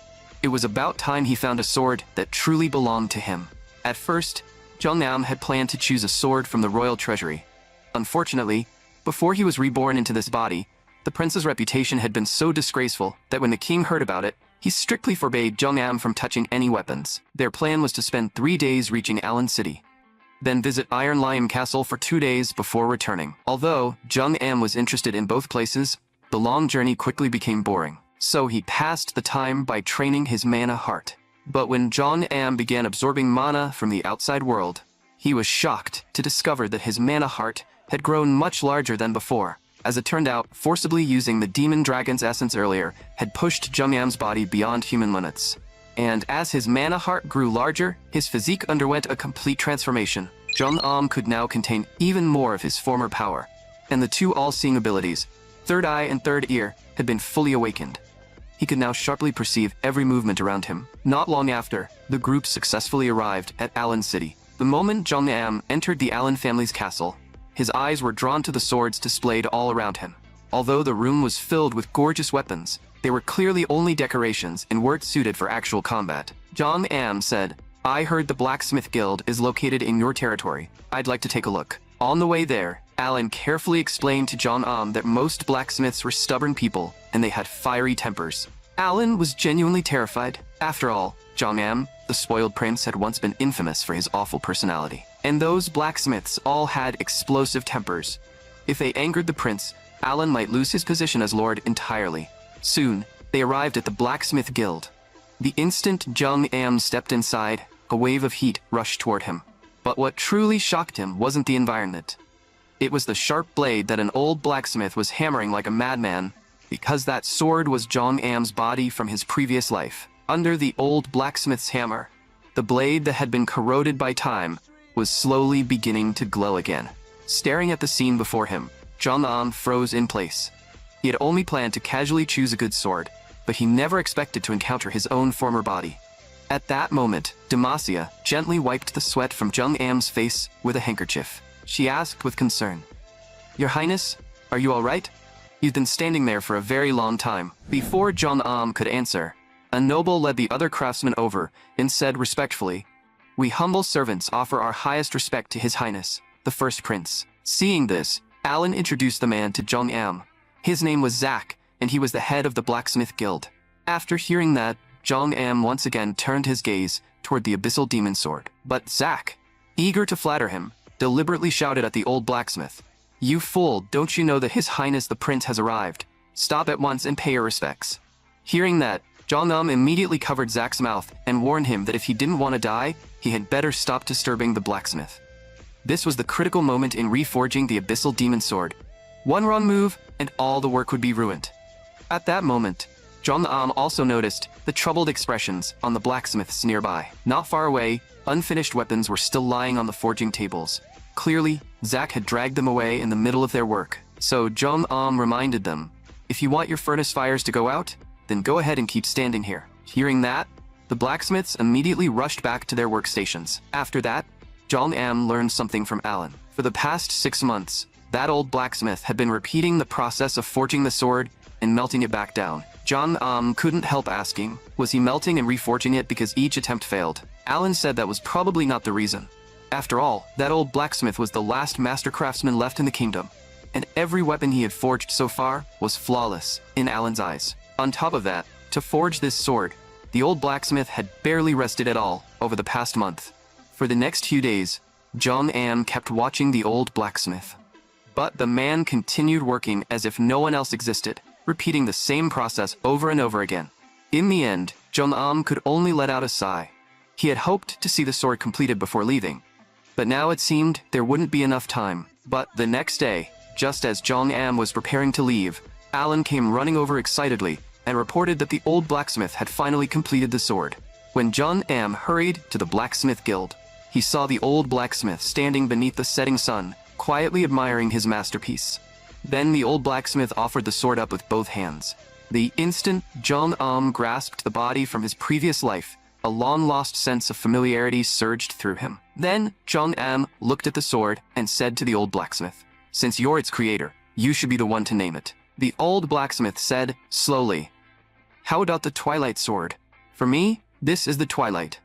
it was about time he found a sword that truly belonged to him. At first, Jong-am had planned to choose a sword from the royal treasury. Unfortunately, before he was reborn into this body, the prince's reputation had been so disgraceful that when the king heard about it, he strictly forbade Jong-am from touching any weapons. Their plan was to spend 3 days reaching Allen City, then visit Iron Lion Castle for 2 days before returning. Although Jong-am was interested in both places, the long journey quickly became boring. So he passed the time by training his mana heart. But when Jong-am began absorbing mana from the outside world, he was shocked to discover that his mana heart had grown much larger than before. As it turned out, forcibly using the demon dragon's essence earlier had pushed Jong-am's body beyond human limits. And as his mana heart grew larger, his physique underwent a complete transformation. Jong-am could now contain even more of his former power, and the two all-seeing abilities, Third Eye and Third Ear, had been fully awakened. He could now sharply perceive every movement around him. Not long after, the group successfully arrived at Allen City. The moment Jong-am entered the Allen family's castle, his eyes were drawn to the swords displayed all around him. Although the room was filled with gorgeous weapons, they were clearly only decorations and weren't suited for actual combat. Jong-am said, "I heard the Blacksmith Guild is located in your territory. I'd like to take a look." On the way there, Allen carefully explained to Jong-am that most blacksmiths were stubborn people and they had fiery tempers. Allen was genuinely terrified. After all, Jong-am, the spoiled prince, had once been infamous for his awful personality. And those blacksmiths all had explosive tempers. If they angered the prince, Allen might lose his position as lord entirely. Soon, they arrived at the Blacksmith Guild. The instant Jong-am stepped inside, a wave of heat rushed toward him. But what truly shocked him wasn't the environment. It was the sharp blade that an old blacksmith was hammering like a madman, because that sword was Jong-am's body from his previous life. Under the old blacksmith's hammer, the blade that had been corroded by time was slowly beginning to glow again. Staring at the scene before him, Jong-am froze in place. He had only planned to casually choose a good sword, but he never expected to encounter his own former body. At that moment, Demacia gently wiped the sweat from Jong-am's face with a handkerchief. She asked with concern, "Your Highness, are you all right? You've been standing there for a very long time." Before Jong-am could answer, a noble led the other craftsmen over and said respectfully, "We humble servants offer our highest respect to His Highness, the First Prince." Seeing this, Allen introduced the man to Jong-am. His name was Zack, and he was the head of the Blacksmith Guild. After hearing that, Jong-am once again turned his gaze toward the abyssal demon sword. But Zack, eager to flatter him, deliberately shouted at the old blacksmith, "You fool, don't you know that His Highness the Prince has arrived? Stop at once and pay your respects." Hearing that, Jong-am immediately covered Zack's mouth and warned him that if he didn't want to die, he had better stop disturbing the blacksmith. This was the critical moment in reforging the abyssal demon sword. One wrong move, and all the work would be ruined. At that moment, Jong-am also noticed the troubled expressions on the blacksmiths nearby. Not far away, unfinished weapons were still lying on the forging tables. Clearly, Zack had dragged them away in the middle of their work. So Jong-am reminded them, "If you want your furnace fires to go out, then go ahead and keep standing here." Hearing that, the blacksmiths immediately rushed back to their workstations. After that, Jong-am learned something from Allen. For the past 6 months, that old blacksmith had been repeating the process of forging the sword and melting it back down. Jong-am couldn't help asking, was he melting and reforging it because each attempt failed? Allen said that was probably not the reason. After all, that old blacksmith was the last master craftsman left in the kingdom, and every weapon he had forged so far was flawless in Allen's eyes. On top of that, to forge this sword, the old blacksmith had barely rested at all over the past month. For the next few days, Jong-am kept watching the old blacksmith. But the man continued working as if no one else existed, repeating the same process over and over again. In the end, Jong-am could only let out a sigh. He had hoped to see the sword completed before leaving, but now it seemed there wouldn't be enough time. But the next day, just as Jong-am was preparing to leave, Allen came running over excitedly and reported that the old blacksmith had finally completed the sword. When Jong-am hurried to the Blacksmith Guild, he saw the old blacksmith standing beneath the setting sun, quietly admiring his masterpiece. Then the old blacksmith offered the sword up with both hands. The instant Jong-am grasped the body from his previous life, a long-lost sense of familiarity surged through him. Then Jong-am looked at the sword and said to the old blacksmith, "Since you're its creator, you should be the one to name it." The old blacksmith said, slowly, "How about the Twilight Sword? For me, this is the Twilight.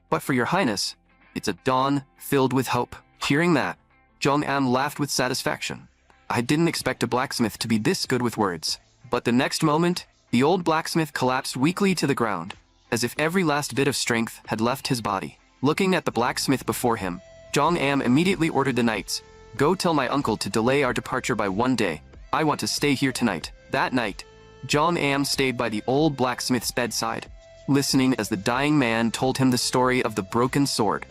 But for your Highness, it's a dawn filled with hope." Hearing that, Jong-am laughed with satisfaction. I didn't expect a blacksmith to be this good with words. But the next moment, the old blacksmith collapsed weakly to the ground, as if every last bit of strength had left his body. Looking at the blacksmith before him, Jong-am immediately ordered the knights, "Go tell my uncle to delay our departure by 1 day. I want to stay here tonight." That night, Jong-am stayed by the old blacksmith's bedside, listening as the dying man told him the story of the broken sword.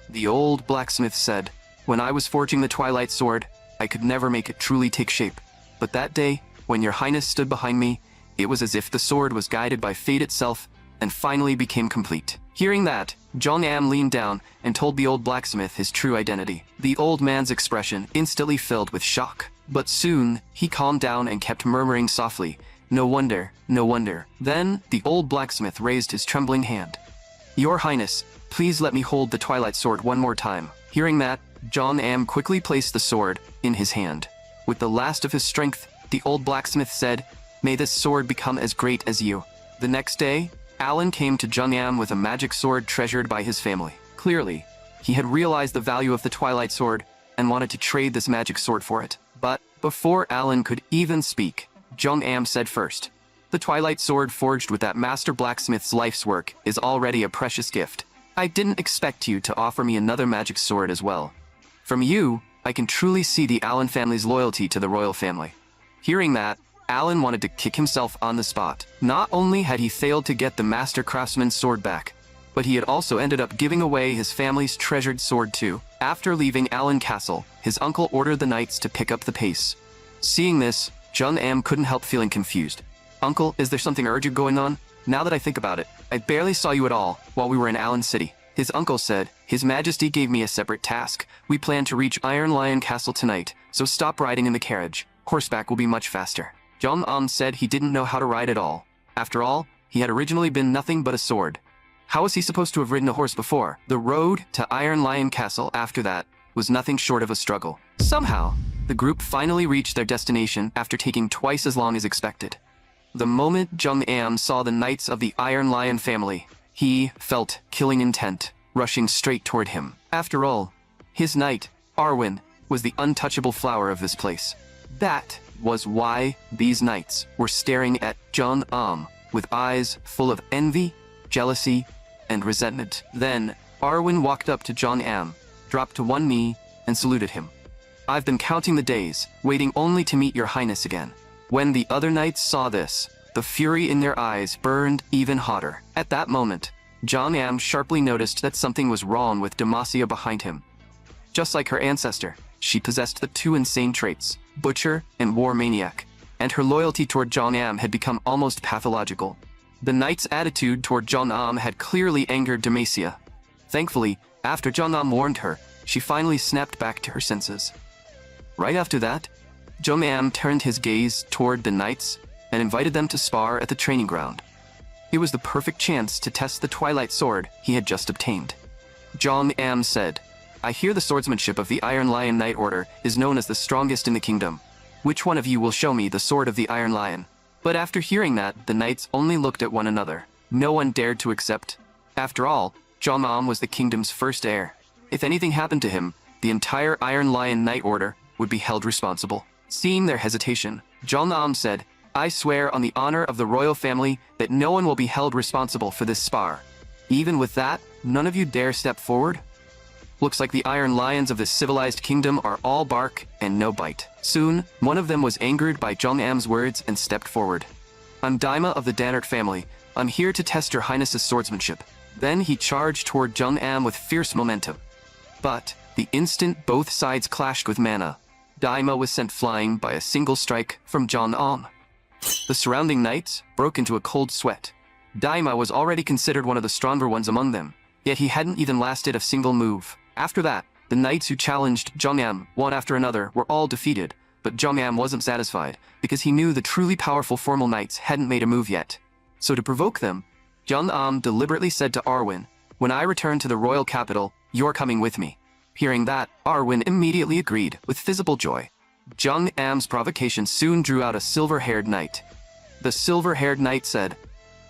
The old blacksmith said, "When I was forging the Twilight Sword, I could never make it truly take shape. But that day, when your Highness stood behind me, it was as if the sword was guided by fate itself and finally became complete. Hearing that, Jong-am leaned down and told the old blacksmith his true identity. The old man's expression instantly filled with shock. But soon, he calmed down and kept murmuring softly, "No wonder, no wonder." Then, the old blacksmith raised his trembling hand. "Your Highness, please let me hold the Twilight Sword one more time." Hearing that, Jong-am quickly placed the sword in his hand. With the last of his strength, the old blacksmith said, "May this sword become as great as you." The next day, Alan came to Jong-am with a magic sword treasured by his family. Clearly, he had realized the value of the Twilight Sword and wanted to trade this magic sword for it. But before Alan could even speak, Jong-am said first, "The Twilight Sword forged with that master blacksmith's life's work is already a precious gift. I didn't expect you to offer me another magic sword as well. From you, I can truly see the Allen family's loyalty to the royal family." Hearing that, Alan wanted to kick himself on the spot. Not only had he failed to get the master craftsman's sword back, but he had also ended up giving away his family's treasured sword too. After leaving Allen Castle, his uncle ordered the knights to pick up the pace. Seeing this, Jong-am couldn't help feeling confused. "Uncle, is there something urgent going on? Now that I think about it, I barely saw you at all while we were in Allen City." His uncle said, "His Majesty gave me a separate task. We plan to reach Iron Lion Castle tonight, so stop riding in the carriage. Horseback will be much faster." Jong-am said he didn't know how to ride at all. After all, he had originally been nothing but a sword. How was he supposed to have ridden a horse before? The road to Iron Lion Castle after that was nothing short of a struggle. Somehow, the group finally reached their destination after taking twice as long as expected. The moment Jong-am saw the knights of the Iron Lion family, he felt killing intent, rushing straight toward him. After all, his knight, Arwen, was the untouchable flower of this place. That was why these knights were staring at Jong-am with eyes full of envy, jealousy, and resentment. Then, Arwen walked up to Jong-am, dropped to one knee, and saluted him. "I've been counting the days, waiting only to meet your highness again." When the other knights saw this, the fury in their eyes burned even hotter. At that moment, Jong-am sharply noticed that something was wrong with Demacia behind him. Just like her ancestor, she possessed the two insane traits, Butcher and War Maniac, and her loyalty toward Jong-am had become almost pathological. The knight's attitude toward Jong-am had clearly angered Demacia. Thankfully, after Jong-am warned her, she finally snapped back to her senses. Right after that, Jong-am turned his gaze toward the knights and invited them to spar at the training ground. It was the perfect chance to test the Twilight Sword he had just obtained. Jong-am said, "I hear the swordsmanship of the Iron Lion Knight Order is known as the strongest in the kingdom. Which one of you will show me the sword of the Iron Lion?" But after hearing that, the knights only looked at one another. No one dared to accept. After all, Jong-am was the kingdom's first heir. If anything happened to him, the entire Iron Lion Knight Order would be held responsible. Seeing their hesitation, Jong-am said, "I swear on the honor of the royal family that no one will be held responsible for this spar. Even with that, none of you dare step forward? Looks like the Iron Lions of this civilized kingdom are all bark and no bite." Soon, one of them was angered by Jong-am's words and stepped forward. "I'm Daima of the Dannert family. I'm here to test your highness's swordsmanship." Then he charged toward Jong-am with fierce momentum. But, the instant both sides clashed with mana, Daima was sent flying by a single strike from Jong-am. The surrounding knights broke into a cold sweat. Daima was already considered one of the stronger ones among them, yet he hadn't even lasted a single move. After that, the knights who challenged Jong-am one after another were all defeated, but Jong-am wasn't satisfied, because he knew the truly powerful formal knights hadn't made a move yet. So to provoke them, Jong-am deliberately said to Arwen, "When I return to the royal capital, you're coming with me." Hearing that, Arwen immediately agreed with visible joy. Jong-am's provocation soon drew out a silver-haired knight. The silver-haired knight said,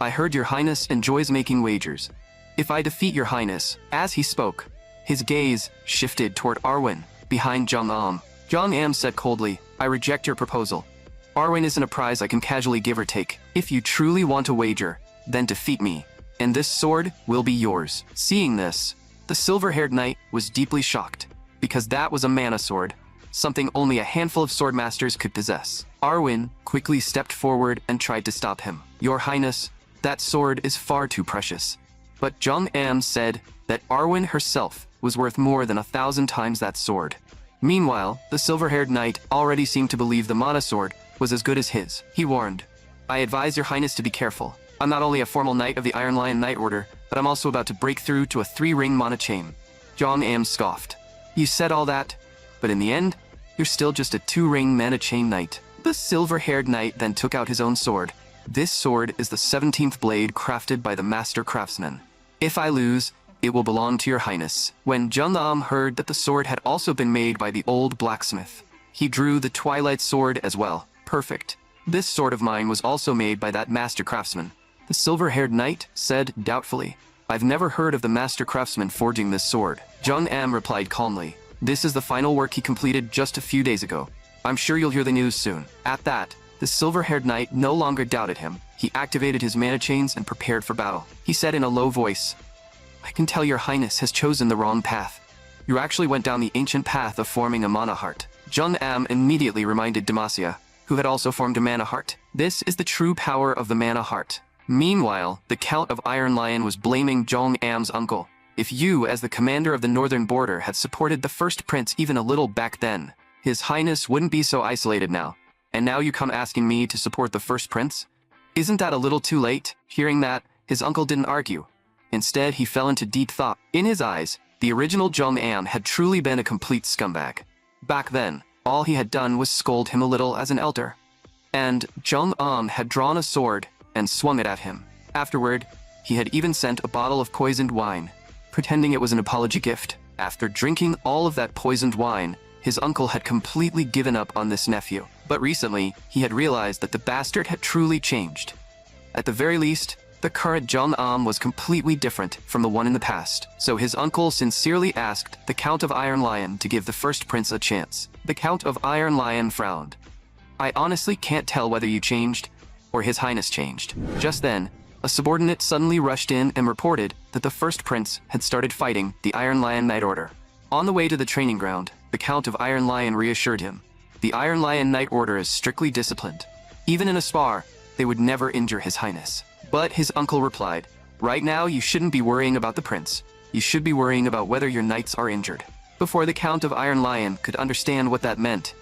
"I heard your highness enjoys making wagers. If I defeat your highness," as he spoke, his gaze shifted toward Arwen, behind Jong-am. Jong-am said coldly, "I reject your proposal. Arwen isn't a prize I can casually give or take. If you truly want a wager, then defeat me, and this sword will be yours." Seeing this, the silver-haired knight was deeply shocked, because that was a mana sword, something only a handful of swordmasters could possess. Arwen quickly stepped forward and tried to stop him. "Your highness, that sword is far too precious." But Jong-am said that Arwen herself was worth more than 1,000 times that sword. Meanwhile, the silver-haired knight already seemed to believe the mana sword was as good as his. He warned, "I advise your highness to be careful. I'm not only a formal knight of the Iron Lion Knight Order, but I'm also about to break through to a 3-ring mana chain. Jong Am scoffed. You said all that, but in the end, you're still just a 2-ring mana chain knight. The silver-haired knight then took out his own sword. This sword is the 17th blade crafted by the master craftsman. If I lose, it will belong to your highness. When Jung Am heard that the sword had also been made by the old blacksmith, he drew the Twilight Sword as well. Perfect. This sword of mine was also made by that master craftsman. The silver-haired knight said doubtfully, I've never heard of the master craftsman forging this sword. Jung Am replied calmly, this is the final work he completed just a few days ago. I'm sure you'll hear the news soon. At that, the silver-haired knight no longer doubted him. He activated his mana chains and prepared for battle. He said in a low voice, I can tell your highness has chosen the wrong path. You actually went down the ancient path of forming a mana heart. Jung Am immediately reminded Demacia, who had also formed a mana heart. This is the true power of the mana heart. Meanwhile, the Count of Iron Lion was blaming Jong Am's uncle. If you, as the commander of the northern border, had supported the first prince even a little back then, his highness wouldn't be so isolated now. And now you come asking me to support the first prince? Isn't that a little too late? Hearing that, his uncle didn't argue. Instead, he fell into deep thought. In his eyes, the original Jong Am had truly been a complete scumbag. Back then, all he had done was scold him a little as an elder. And Jung Am had drawn a sword and swung it at him. Afterward, he had even sent a bottle of poisoned wine, pretending it was an apology gift. After drinking all of that poisoned wine, his uncle had completely given up on this nephew. But recently, he had realized that the bastard had truly changed. At the very least, the current Jung Am was completely different from the one in the past. So his uncle sincerely asked the Count of Iron Lion to give the first prince a chance. The Count of Iron Lion frowned. I honestly can't tell whether you changed, or his highness changed. Just then, a subordinate suddenly rushed in and reported that the first prince had started fighting the Iron Lion Knight Order. On the way to the training ground, the Count of Iron Lion reassured him. The Iron Lion Knight Order is strictly disciplined. Even in a spar, they would never injure his highness. But his uncle replied, right now you shouldn't be worrying about the prince. You should be worrying about whether your knights are injured. Before the Count of Iron Lion could understand what that meant,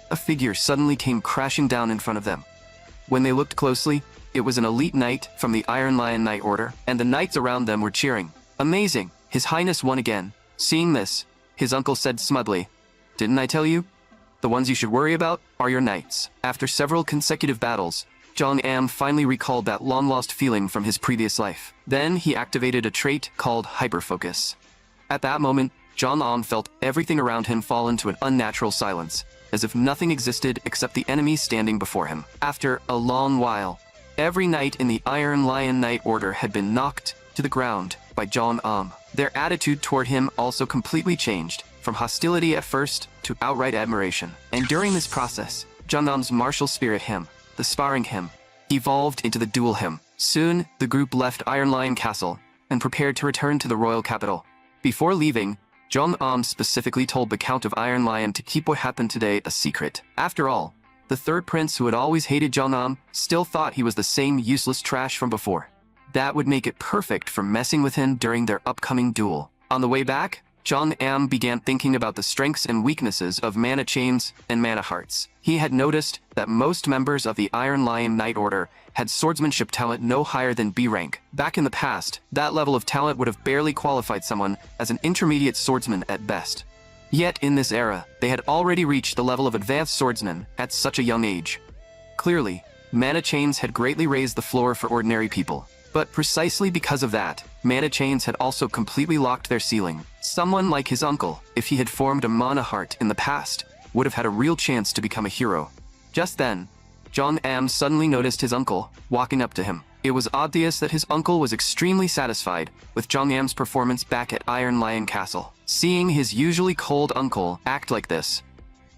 a figure suddenly came crashing down in front of them. When they looked closely, it was an elite knight from the Iron Lion Knight Order, and the knights around them were cheering. Amazing! His highness won again. Seeing this, his uncle said smugly, didn't I tell you? The ones you should worry about are your knights. After several consecutive battles, Jong Am finally recalled that long-lost feeling from his previous life. Then he activated a trait called hyperfocus. At that moment, Jong Am felt everything around him fall into an unnatural silence, as if nothing existed except the enemy standing before him. After a long while, every knight in the Iron Lion Knight Order had been knocked to the ground by Jong Am. Their attitude toward him also completely changed, from hostility at first to outright admiration. And during this process, Jong Am's martial spirit hymn, the sparring hymn, evolved into the duel hymn. Soon, the group left Iron Lion Castle and prepared to return to the royal capital. Before leaving, Jong Am specifically told the Count of Iron Lion to keep what happened today a secret. After all, the third prince who had always hated Jong Am still thought he was the same useless trash from before. That would make it perfect for messing with him during their upcoming duel. On the way back, Jong Am began thinking about the strengths and weaknesses of mana chains and mana hearts. He had noticed that most members of the Iron Lion Knight Order had swordsmanship talent no higher than B rank. Back in the past, that level of talent would have barely qualified someone as an intermediate swordsman at best. Yet in this era, they had already reached the level of advanced swordsman at such a young age. Clearly, mana chains had greatly raised the floor for ordinary people. But precisely because of that, mana chains had also completely locked their ceiling. Someone like his uncle, if he had formed a mana heart in the past, would have had a real chance to become a hero. Just then, Jong Am suddenly noticed his uncle walking up to him. It was obvious that his uncle was extremely satisfied with Jong Am's performance back at Iron Lion Castle. Seeing his usually cold uncle act like this,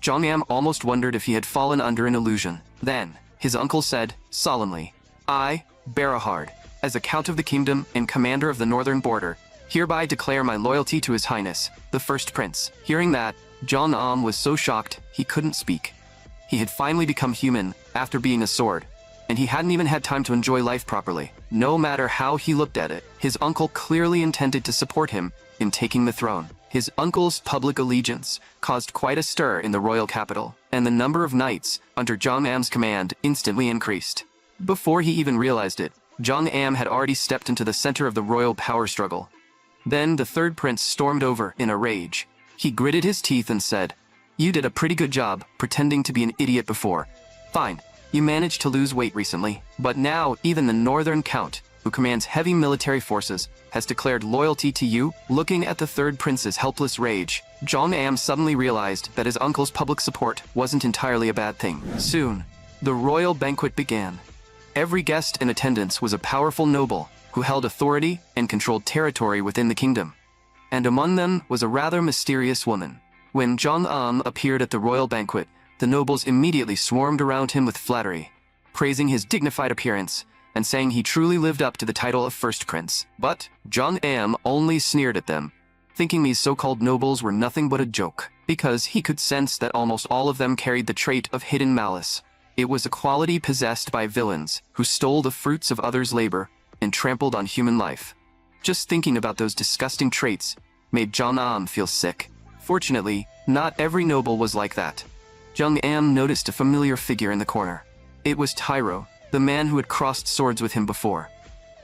Jong Am almost wondered if he had fallen under an illusion. Then, his uncle said, solemnly, I, Berahard, as a Count of the Kingdom and Commander of the Northern Border, hereby declare my loyalty to His Highness, the First Prince. Hearing that, Jong Am was so shocked he couldn't speak. He had finally become human after being a sword, and he hadn't even had time to enjoy life properly. No matter how he looked at it, his uncle clearly intended to support him in taking the throne. His uncle's public allegiance caused quite a stir in the royal capital, and the number of knights under Jong Am's command instantly increased. Before he even realized it, Jong Am had already stepped into the center of the royal power struggle. Then the third prince stormed over in a rage. He gritted his teeth and said, "You did a pretty good job pretending to be an idiot before. Fine, you managed to lose weight recently, but now even the Northern Count, who commands heavy military forces, has declared loyalty to you." Looking at the third prince's helpless rage, Jong Am suddenly realized that his uncle's public support wasn't entirely a bad thing. Soon, the royal banquet began. Every guest in attendance was a powerful noble who held authority and controlled territory within the kingdom. And among them was a rather mysterious woman. When Jong Am appeared at the royal banquet, the nobles immediately swarmed around him with flattery, praising his dignified appearance and saying he truly lived up to the title of first prince. But Jong Am only sneered at them, thinking these so-called nobles were nothing but a joke, because he could sense that almost all of them carried the trait of hidden malice. It was a quality possessed by villains who stole the fruits of others' labor and trampled on human life. Just thinking about those disgusting traits made Jong Am feel sick. Fortunately, not every noble was like that. Jong Am noticed a familiar figure in the corner. It was Tyro, the man who had crossed swords with him before.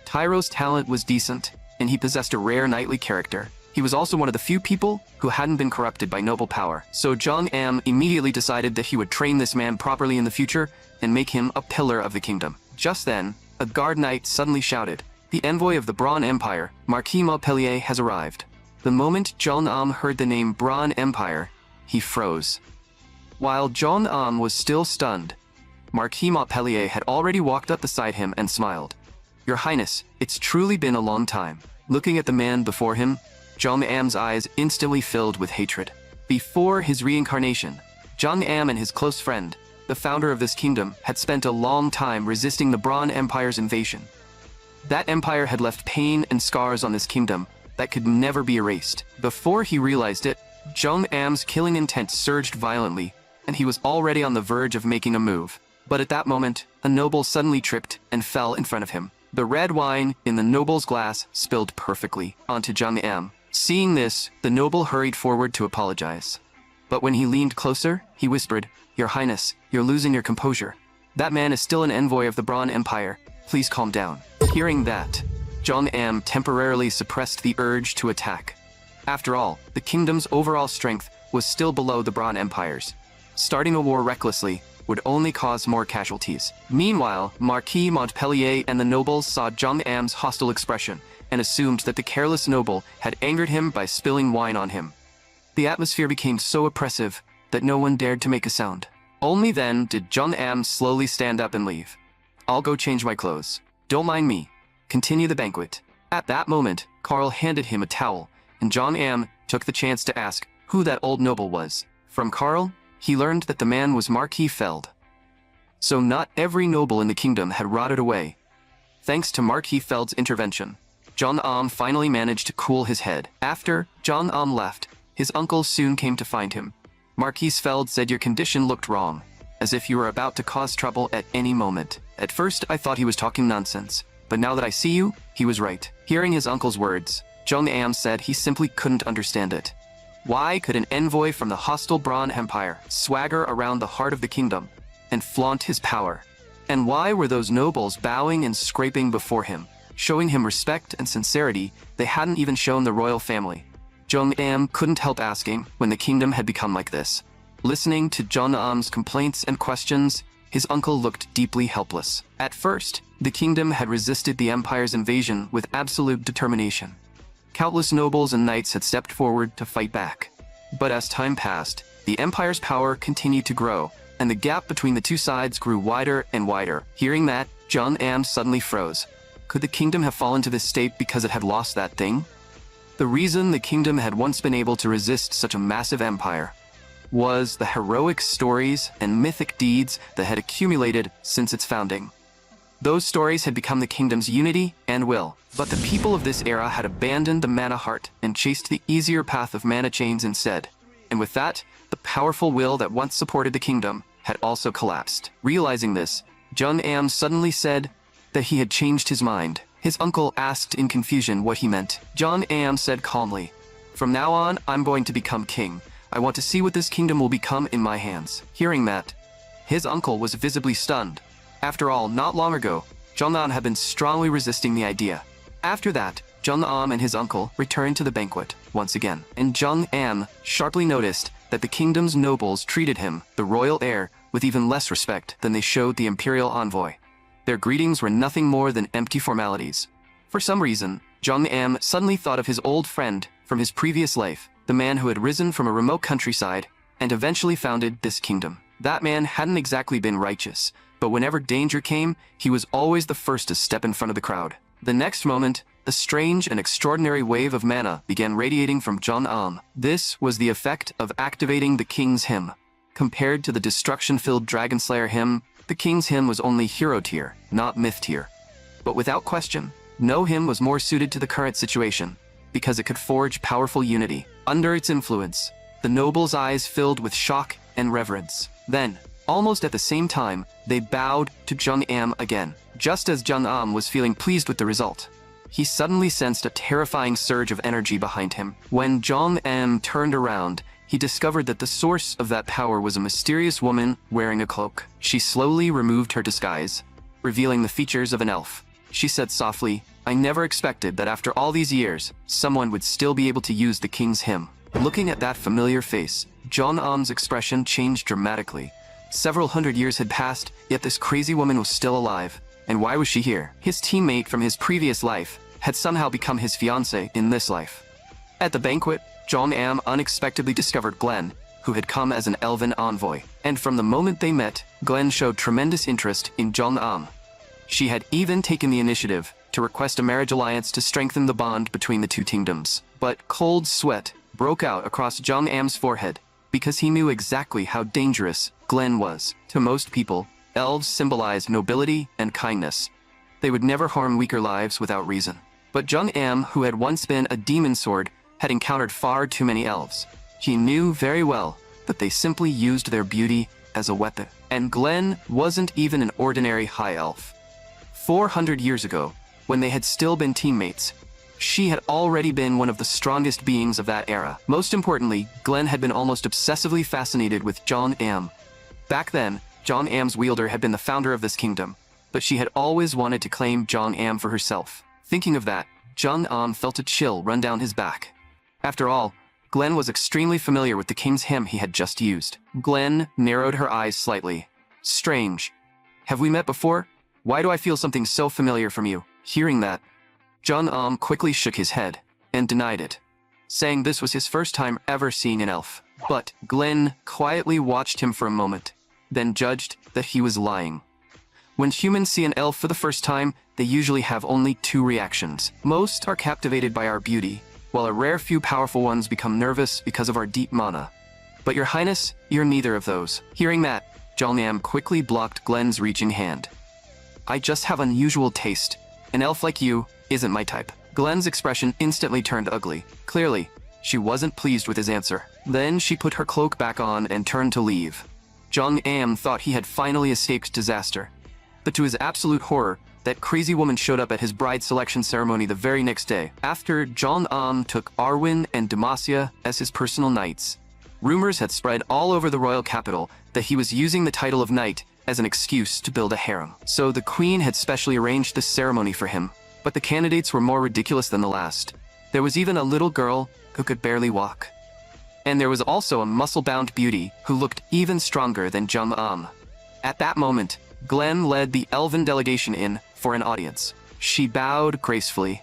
Tyro's talent was decent, and he possessed a rare knightly character. He was also one of the few people who hadn't been corrupted by noble power. So Jong Am immediately decided that he would train this man properly in the future and make him a pillar of the kingdom. Just then, a guard knight suddenly shouted, "The envoy of the Braun Empire, Marquis Montpellier, has arrived." The moment Jong Am heard the name Braun Empire, he froze. While Jong Am was still stunned, Marquis Montpellier had already walked up beside him and smiled. "Your Highness, it's truly been a long time." Looking at the man before him, Jong Am's eyes instantly filled with hatred. Before his reincarnation, Jong Am and his close friend, the founder of this kingdom, had spent a long time resisting the Braun Empire's invasion. That empire had left pain and scars on this kingdom that could never be erased. Before he realized it, Jong Am's killing intent surged violently, and he was already on the verge of making a move. But at that moment, a noble suddenly tripped and fell in front of him. The red wine in the noble's glass spilled perfectly onto Jong Am. Seeing this, the noble hurried forward to apologize. But when he leaned closer, he whispered, "Your Highness, you're losing your composure. That man is still an envoy of the Braun Empire. Please calm down." Hearing that, Jong Am temporarily suppressed the urge to attack. After all, the kingdom's overall strength was still below the Braun Empire's. Starting a war recklessly would only cause more casualties. Meanwhile, Marquis Montpellier and the nobles saw Jong Am's hostile expression and assumed that the careless noble had angered him by spilling wine on him. The atmosphere became so oppressive that no one dared to make a sound. Only then did Jong Am slowly stand up and leave. "I'll go change my clothes. Don't mind me. Continue the banquet." At that moment, Carl handed him a towel, and Jong Am took the chance to ask who that old noble was. From Carl, he learned that the man was Marquis Feld. So not every noble in the kingdom had rotted away. Thanks to Marquis Feld's intervention, Jong Am finally managed to cool his head. After Jong Am left, his uncle soon came to find him. Marquis Feld said, "Your condition looked wrong, as if you were about to cause trouble at any moment. At first I thought he was talking nonsense, but now that I see you, he was right." Hearing his uncle's words, Jong Am said he simply couldn't understand it. Why could an envoy from the hostile Braun Empire swagger around the heart of the kingdom and flaunt his power? And why were those nobles bowing and scraping before him, showing him respect and sincerity they hadn't even shown the royal family? Jong Am couldn't help asking when the kingdom had become like this. Listening to Jong Am's complaints and questions, his uncle looked deeply helpless. At first, the kingdom had resisted the empire's invasion with absolute determination. Countless nobles and knights had stepped forward to fight back. But as time passed, the empire's power continued to grow, and the gap between the two sides grew wider and wider. Hearing that, Jong Am suddenly froze. Could the kingdom have fallen to this state because it had lost that thing? The reason the kingdom had once been able to resist such a massive empire was the heroic stories and mythic deeds that had accumulated since its founding. Those stories had become the kingdom's unity and will, but the people of this era had abandoned the mana heart and chased the easier path of mana chains instead. And with that, the powerful will that once supported the kingdom had also collapsed. Realizing this, Jong Am suddenly said that he had changed his mind. His uncle asked in confusion what he meant. Jong Am said calmly, "From now on, I'm going to become king. I want to see what this kingdom will become in my hands." Hearing that, his uncle was visibly stunned. After all, not long ago, Jong-am had been strongly resisting the idea. After that, Jong-am and his uncle returned to the banquet once again, and Jong-am sharply noticed that the kingdom's nobles treated him, the royal heir, with even less respect than they showed the imperial envoy. Their greetings were nothing more than empty formalities. For some reason, Jong-am suddenly thought of his old friend from his previous life, the man who had risen from a remote countryside and eventually founded this kingdom. That man hadn't exactly been righteous, but whenever danger came, he was always the first to step in front of the crowd. The next moment, a strange and extraordinary wave of mana began radiating from Jong-am. This was the effect of activating the King's Hymn. Compared to the destruction-filled Dragon Slayer hymn, the King's Hymn was only hero tier, not myth tier. But without question, no hymn was more suited to the current situation, because it could forge powerful unity. Under its influence, the nobles' eyes filled with shock and reverence. Then, almost at the same time, they bowed to Jong-am again. Just as Jong-am was feeling pleased with the result, he suddenly sensed a terrifying surge of energy behind him. When Jong-am turned around, he discovered that the source of that power was a mysterious woman wearing a cloak. She slowly removed her disguise, revealing the features of an elf. She said softly, "I never expected that after all these years, someone would still be able to use the King's Hymn." Looking at that familiar face, Jong-am's expression changed dramatically. Several hundred years had passed, yet this crazy woman was still alive. And why was she here? His teammate from his previous life had somehow become his fiancé in this life. At the banquet, Jong-am unexpectedly discovered Glenn, who had come as an elven envoy. And from the moment they met, Glenn showed tremendous interest in Jong-am. She had even taken the initiative to request a marriage alliance to strengthen the bond between the two kingdoms. But cold sweat broke out across Jong-am's forehead, because he knew exactly how dangerous Glenn was. To most people, elves symbolized nobility and kindness. They would never harm weaker lives without reason. But Jong-am, who had once been a demon sword, had encountered far too many elves. He knew very well that they simply used their beauty as a weapon. And Glenn wasn't even an ordinary high elf. 400 years ago, when they had still been teammates, she had already been one of the strongest beings of that era. Most importantly, Glenn had been almost obsessively fascinated with Jong-am. Back then, Jong-am's wielder had been the founder of this kingdom, but she had always wanted to claim Jong-am for herself. Thinking of that, Jong-am felt a chill run down his back. After all, Glenn was extremely familiar with the King's Hymn he had just used. Glenn narrowed her eyes slightly. "Strange. Have we met before? Why do I feel something so familiar from you?" Hearing that, Jong-am quickly shook his head and denied it, saying this was his first time ever seeing an elf. But Glenn quietly watched him for a moment, then judged that he was lying. When humans see an elf for the first time, they usually have only two reactions. Most are captivated by our beauty, while a rare few powerful ones become nervous because of our deep mana. But your highness, you're neither of those. Hearing that, Jong-am quickly blocked Glenn's reaching hand. "I just have unusual taste. An elf like you isn't my type." Glenn's expression instantly turned ugly. Clearly, she wasn't pleased with his answer. Then she put her cloak back on and turned to leave. Jong-am thought he had finally escaped disaster. But to his absolute horror, that crazy woman showed up at his bride selection ceremony the very next day. After Jong-am took Arwen and Demacia as his personal knights, rumors had spread all over the royal capital that he was using the title of knight as an excuse to build a harem. So the queen had specially arranged this ceremony for him. But the candidates were more ridiculous than the last. There was even a little girl who could barely walk. And there was also a muscle-bound beauty who looked even stronger than Jong-am. At that moment, Glenn led the elven delegation in for an audience. She bowed gracefully.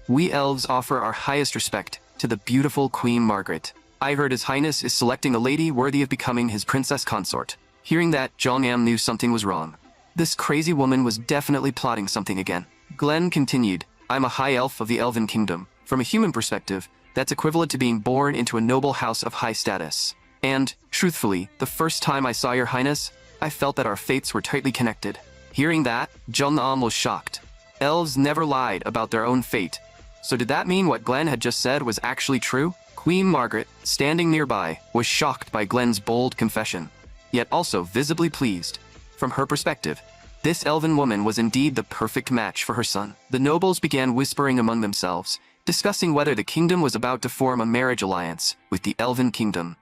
"We elves offer our highest respect to the beautiful Queen Margaret. I heard His Highness is selecting a lady worthy of becoming his princess consort." Hearing that, Jong-am knew something was wrong. This crazy woman was definitely plotting something again. Glenn continued, "I'm a high elf of the Elven Kingdom. From a human perspective, that's equivalent to being born into a noble house of high status. And, truthfully, the first time I saw your highness, I felt that our fates were tightly connected." Hearing that, Jong-am was shocked. Elves never lied about their own fate. So did that mean what Glenn had just said was actually true? Queen Margaret, standing nearby, was shocked by Glenn's bold confession, yet also visibly pleased. From her perspective, this elven woman was indeed the perfect match for her son. The nobles began whispering among themselves, discussing whether the kingdom was about to form a marriage alliance with the Elven Kingdom.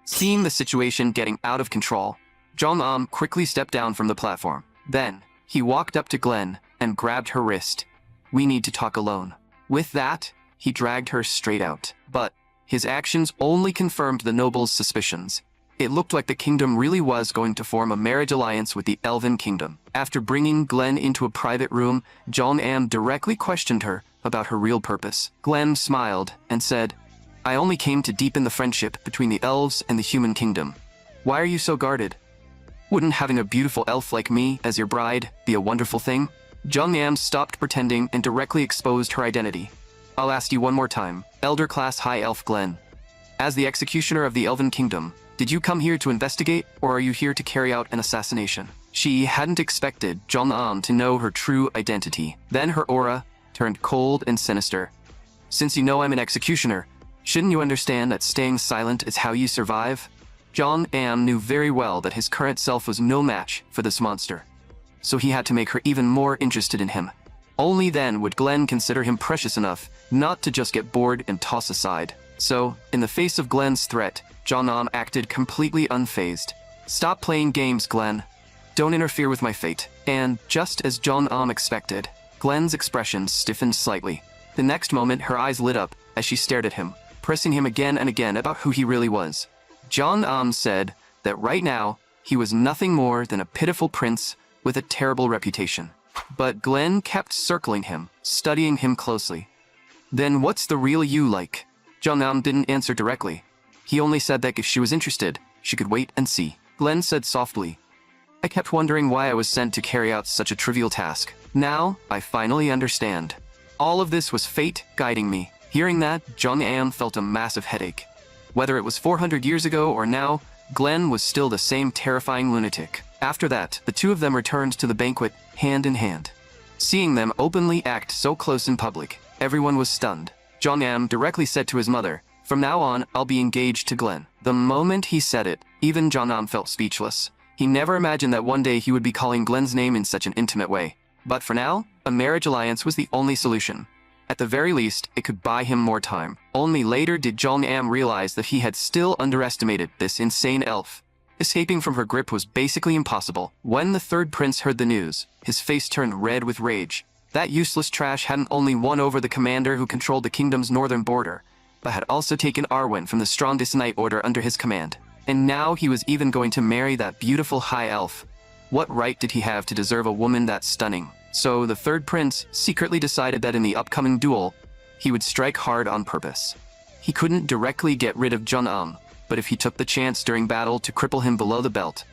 Seeing the situation getting out of control, Jong-am quickly stepped down from the platform. Then, he walked up to Glenn and grabbed her wrist. "We need to talk alone." With that, he dragged her straight out. But his actions only confirmed the noble's suspicions. It looked like the kingdom really was going to form a marriage alliance with the Elven Kingdom. After bringing Glenn into a private room, Jong-am directly questioned her about her real purpose. Glenn smiled and said, "I only came to deepen the friendship between the elves and the human kingdom." "Why are you so guarded? Wouldn't having a beautiful elf like me as your bride be a wonderful thing?" Jong-am stopped pretending and directly exposed her identity. "I'll ask you one more time, Elder Class High Elf Glenn. As the executioner of the Elven Kingdom, did you come here to investigate, or are you here to carry out an assassination?" She hadn't expected Jong-am to know her true identity. Then her aura turned cold and sinister. "Since you know I'm an executioner, shouldn't you understand that staying silent is how you survive?" Jong-am knew very well that his current self was no match for this monster, so he had to make her even more interested in him. Only then would Glenn consider him precious enough not to just get bored and toss aside. So, in the face of Glenn's threat, Jong-am acted completely unfazed. "Stop playing games, Glenn. Don't interfere with my fate." And just as Jong-am expected, Glenn's expression stiffened slightly. The next moment, her eyes lit up as she stared at him, pressing him again and again about who he really was. Jong-am said that right now, he was nothing more than a pitiful prince with a terrible reputation. But Glenn kept circling him, studying him closely. "Then what's the real you like?" Jong-am didn't answer directly. He only said that if she was interested, she could wait and see. Glenn said softly, "I kept wondering why I was sent to carry out such a trivial task. Now, I finally understand. All of this was fate guiding me." Hearing that, Jong-am felt a massive headache. Whether it was 400 years ago or now, Glenn was still the same terrifying lunatic. After that, the two of them returned to the banquet, hand in hand. Seeing them openly act so close in public, everyone was stunned. Jong-am directly said to his mother, "From now on, I'll be engaged to Glenn." The moment he said it, even Jong-am felt speechless. He never imagined that one day he would be calling Glenn's name in such an intimate way. But for now, a marriage alliance was the only solution. At the very least, it could buy him more time. Only later did Jong-am realize that he had still underestimated this insane elf. Escaping from her grip was basically impossible. When the third prince heard the news, his face turned red with rage. That useless trash hadn't only won over the commander who controlled the kingdom's northern border, but had also taken Arwen from the strongest knight order under his command. And now he was even going to marry that beautiful high elf. What right did he have to deserve a woman that stunning? So the third prince secretly decided that in the upcoming duel, he would strike hard on purpose. He couldn't directly get rid of Jong-am, but if he took the chance during battle to cripple him below the belt,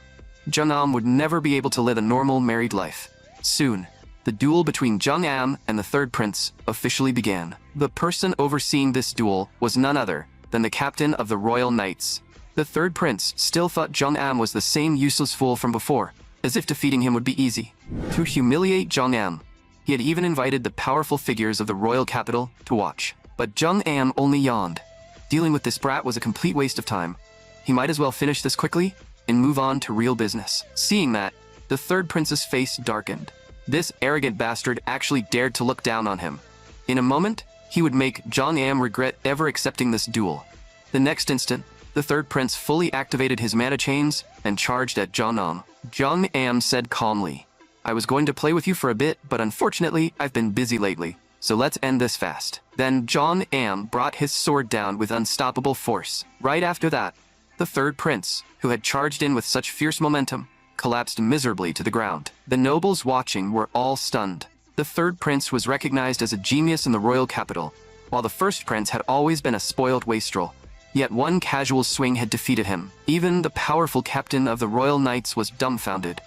Jong-am would never be able to live a normal married life. Soon, the duel between Jong-am and the third prince officially began. The person overseeing this duel was none other than the captain of the Royal Knights. The third prince still thought Jong-am was the same useless fool from before, as if defeating him would be easy. To humiliate Jong-am, he had even invited the powerful figures of the royal capital to watch. But Jong-am only yawned. Dealing with this brat was a complete waste of time. He might as well finish this quickly and move on to real business. Seeing that, the third prince's face darkened. This arrogant bastard actually dared to look down on him. In a moment, he would make Jong-am regret ever accepting this duel. The next instant, the third prince fully activated his mana chains and charged at Jong-am. Jong-am said calmly, "I was going to play with you for a bit, but unfortunately, I've been busy lately. So let's end this fast." Then Jong-am brought his sword down with unstoppable force. Right after that, the third prince, who had charged in with such fierce momentum, collapsed miserably to the ground. The nobles watching were all stunned. The third prince was recognized as a genius in the royal capital, while the first prince had always been a spoiled wastrel. Yet one casual swing had defeated him. Even the powerful captain of the Royal Knights was dumbfounded.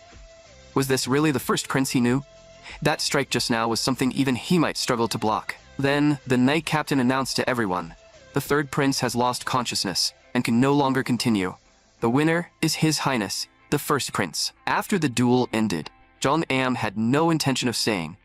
Was this really the first prince he knew? That strike just now was something even he might struggle to block. Then, the knight captain announced to everyone, "The third prince has lost consciousness and can no longer continue. The winner is His Highness, the first prince." After the duel ended, Jong-am had no intention of staying.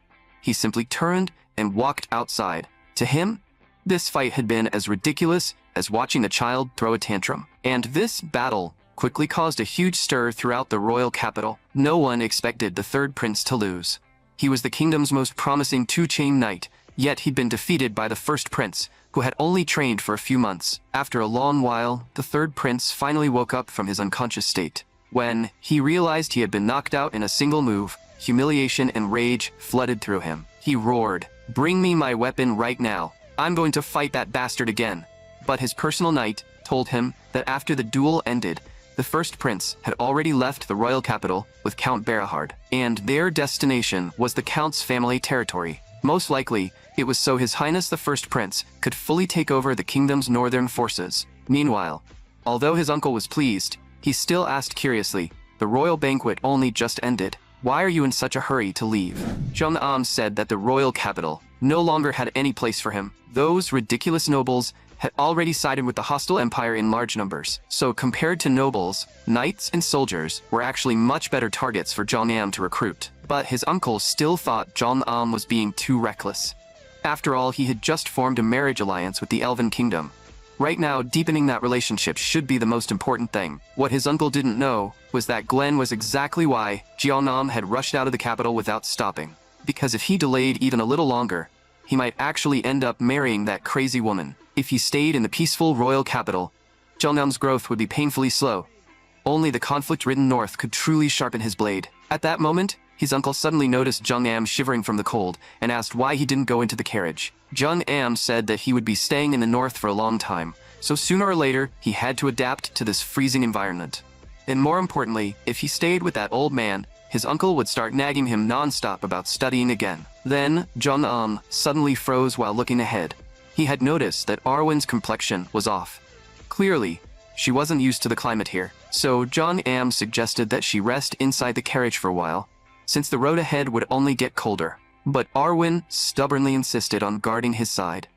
He simply turned and walked outside. To him, this fight had been as ridiculous as watching a child throw a tantrum. And this battle quickly caused a huge stir throughout the royal capital. No one expected the third prince to lose. He was the kingdom's most promising two-chain knight, yet he'd been defeated by the first prince, who had only trained for a few months. After a long while, the third prince finally woke up from his unconscious state. When he realized he had been knocked out in a single move, humiliation and rage flooded through him. He roared, "Bring me my weapon right now. I'm going to fight that bastard again." But his personal knight told him that after the duel ended, the first prince had already left the royal capital with Count Berahard, and their destination was the Count's family territory. Most likely, it was so His Highness the First Prince could fully take over the kingdom's northern forces. Meanwhile, although his uncle was pleased, he still asked curiously, "The royal banquet only just ended. Why are you in such a hurry to leave?" Jung Am said that the royal capital no longer had any place for him. Those ridiculous nobles had already sided with the hostile empire in large numbers. So compared to nobles, knights and soldiers were actually much better targets for Jong Am to recruit. But his uncle still thought Jong Am was being too reckless. After all, he had just formed a marriage alliance with the Elven Kingdom. Right now, deepening that relationship should be the most important thing. What his uncle didn't know was that Glenn was exactly why Jong Am had rushed out of the capital without stopping. Because if he delayed even a little longer, he might actually end up marrying that crazy woman. If he stayed in the peaceful royal capital, Jong Am's growth would be painfully slow. Only the conflict-ridden north could truly sharpen his blade. At that moment, his uncle suddenly noticed Jong Am shivering from the cold and asked why he didn't go into the carriage. Jong Am said that he would be staying in the north for a long time, so sooner or later he had to adapt to this freezing environment. And more importantly, if he stayed with that old man, his uncle would start nagging him non-stop about studying again. Then, Jong Am suddenly froze while looking ahead. He had noticed that Arwen's complexion was off. Clearly, she wasn't used to the climate here, so Jong Am suggested that she rest inside the carriage for a while, since the road ahead would only get colder. But Arwen stubbornly insisted on guarding his side.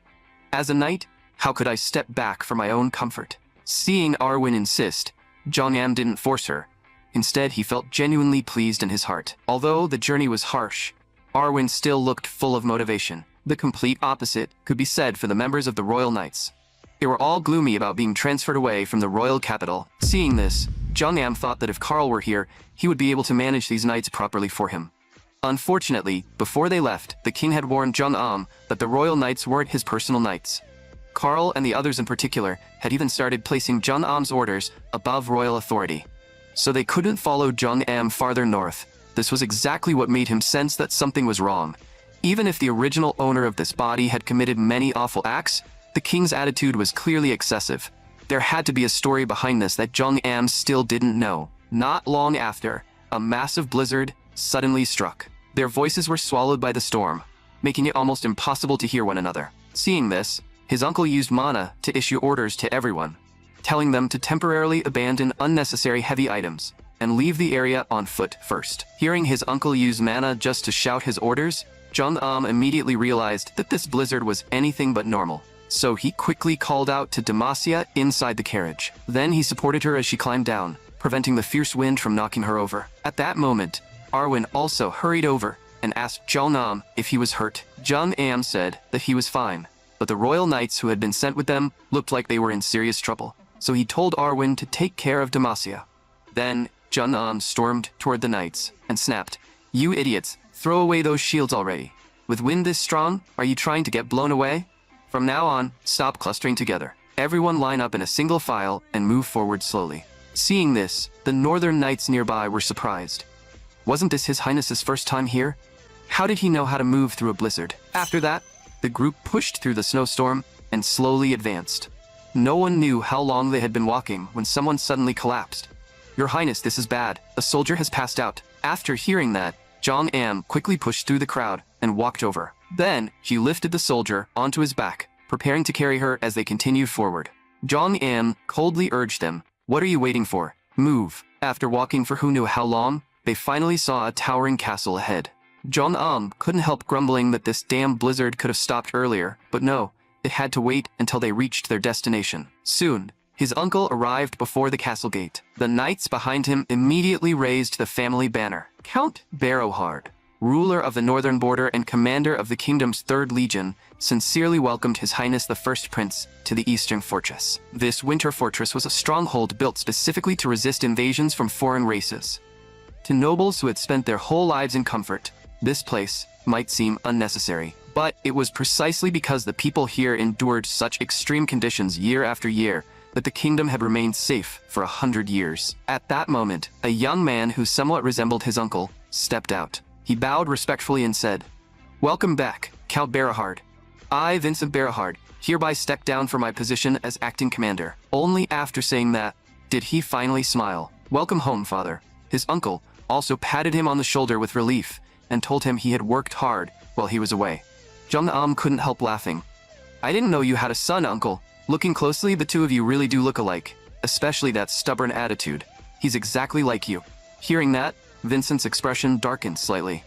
As a knight, how could I step back for my own comfort? Seeing Arwen insist, Jong Am didn't force her. Instead, he felt genuinely pleased in his heart. Although the journey was harsh, Arwen still looked full of motivation. The complete opposite could be said for the members of the Royal Knights. They were all gloomy about being transferred away from the royal capital. Seeing this, Jong Am thought that if Carl were here, he would be able to manage these knights properly for him. Unfortunately, before they left, the king had warned Jong Am that the royal knights weren't his personal knights. Carl and the others in particular had even started placing Jong Am's orders above royal authority. So they couldn't follow Jong Am farther north. This was exactly what made him sense that something was wrong. Even if the original owner of this body had committed many awful acts, the king's attitude was clearly excessive. There had to be a story behind this that Jong Am still didn't know. Not long after, a massive blizzard suddenly struck. Their voices were swallowed by the storm, making it almost impossible to hear one another. Seeing this, his uncle used mana to issue orders to everyone, telling them to temporarily abandon unnecessary heavy items and leave the area on foot first. Hearing his uncle use mana just to shout his orders, Jong Am immediately realized that this blizzard was anything but normal. So he quickly called out to Demacia inside the carriage. Then he supported her as she climbed down, preventing the fierce wind from knocking her over. At that moment, Arwen also hurried over and asked Jong Am if he was hurt. Jong Am said that he was fine, but the royal knights who had been sent with them looked like they were in serious trouble. So he told Arwen to take care of Demacia. Then Jong Am stormed toward the knights and snapped, "You idiots, throw away those shields already. With wind this strong, are you trying to get blown away? From now on, stop clustering together. Everyone line up in a single file and move forward slowly." Seeing this, the northern knights nearby were surprised. Wasn't this His Highness's first time here? How did he know how to move through a blizzard? After that, the group pushed through the snowstorm and slowly advanced. No one knew how long they had been walking when someone suddenly collapsed. "Your Highness, this is bad. A soldier has passed out." After hearing that, Jong Am quickly pushed through the crowd and walked over. Then, he lifted the soldier onto his back, preparing to carry her as they continued forward. Jong Am coldly urged them, "What are you waiting for? Move." After walking for who knew how long, they finally saw a towering castle ahead. Jong Am couldn't help grumbling that this damn blizzard could have stopped earlier, but no, it had to wait until they reached their destination. Soon, his uncle arrived before the castle gate. The knights behind him immediately raised the family banner. Count Berahard, ruler of the northern border and commander of the kingdom's 3rd Legion, sincerely welcomed His Highness the First Prince to the eastern fortress. This winter fortress was a stronghold built specifically to resist invasions from foreign races. To nobles who had spent their whole lives in comfort, this place might seem unnecessary. But it was precisely because the people here endured such extreme conditions year after year that the kingdom had remained safe for 100 years. At that moment, a young man who somewhat resembled his uncle stepped out. He bowed respectfully and said, "Welcome back, Count Berahard. I, Vincent Berahard, hereby step down from my position as acting commander." Only after saying that did he finally smile. "Welcome home, father." His uncle also patted him on the shoulder with relief and told him he had worked hard while he was away. Jung-am couldn't help laughing. "I didn't know you had a son, uncle. Looking closely, the two of you really do look alike, especially that stubborn attitude. He's exactly like you." Hearing that, Vincent's expression darkened slightly.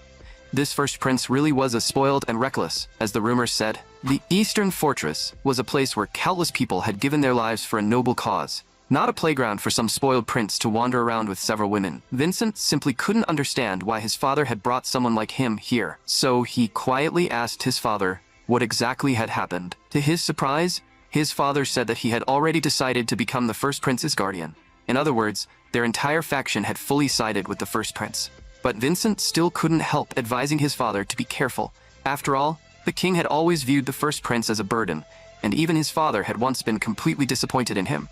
This first prince really was as spoiled and reckless as the rumors said. The Eastern Fortress was a place where countless people had given their lives for a noble cause, not a playground for some spoiled prince to wander around with several women. Vincent simply couldn't understand why his father had brought someone like him here, so he quietly asked his father what exactly had happened. To his surprise, his father said that he had already decided to become the first prince's guardian. In other words, their entire faction had fully sided with the first prince. But Vincent still couldn't help advising his father to be careful. After all, the king had always viewed the first prince as a burden, and even his father had once been completely disappointed in him.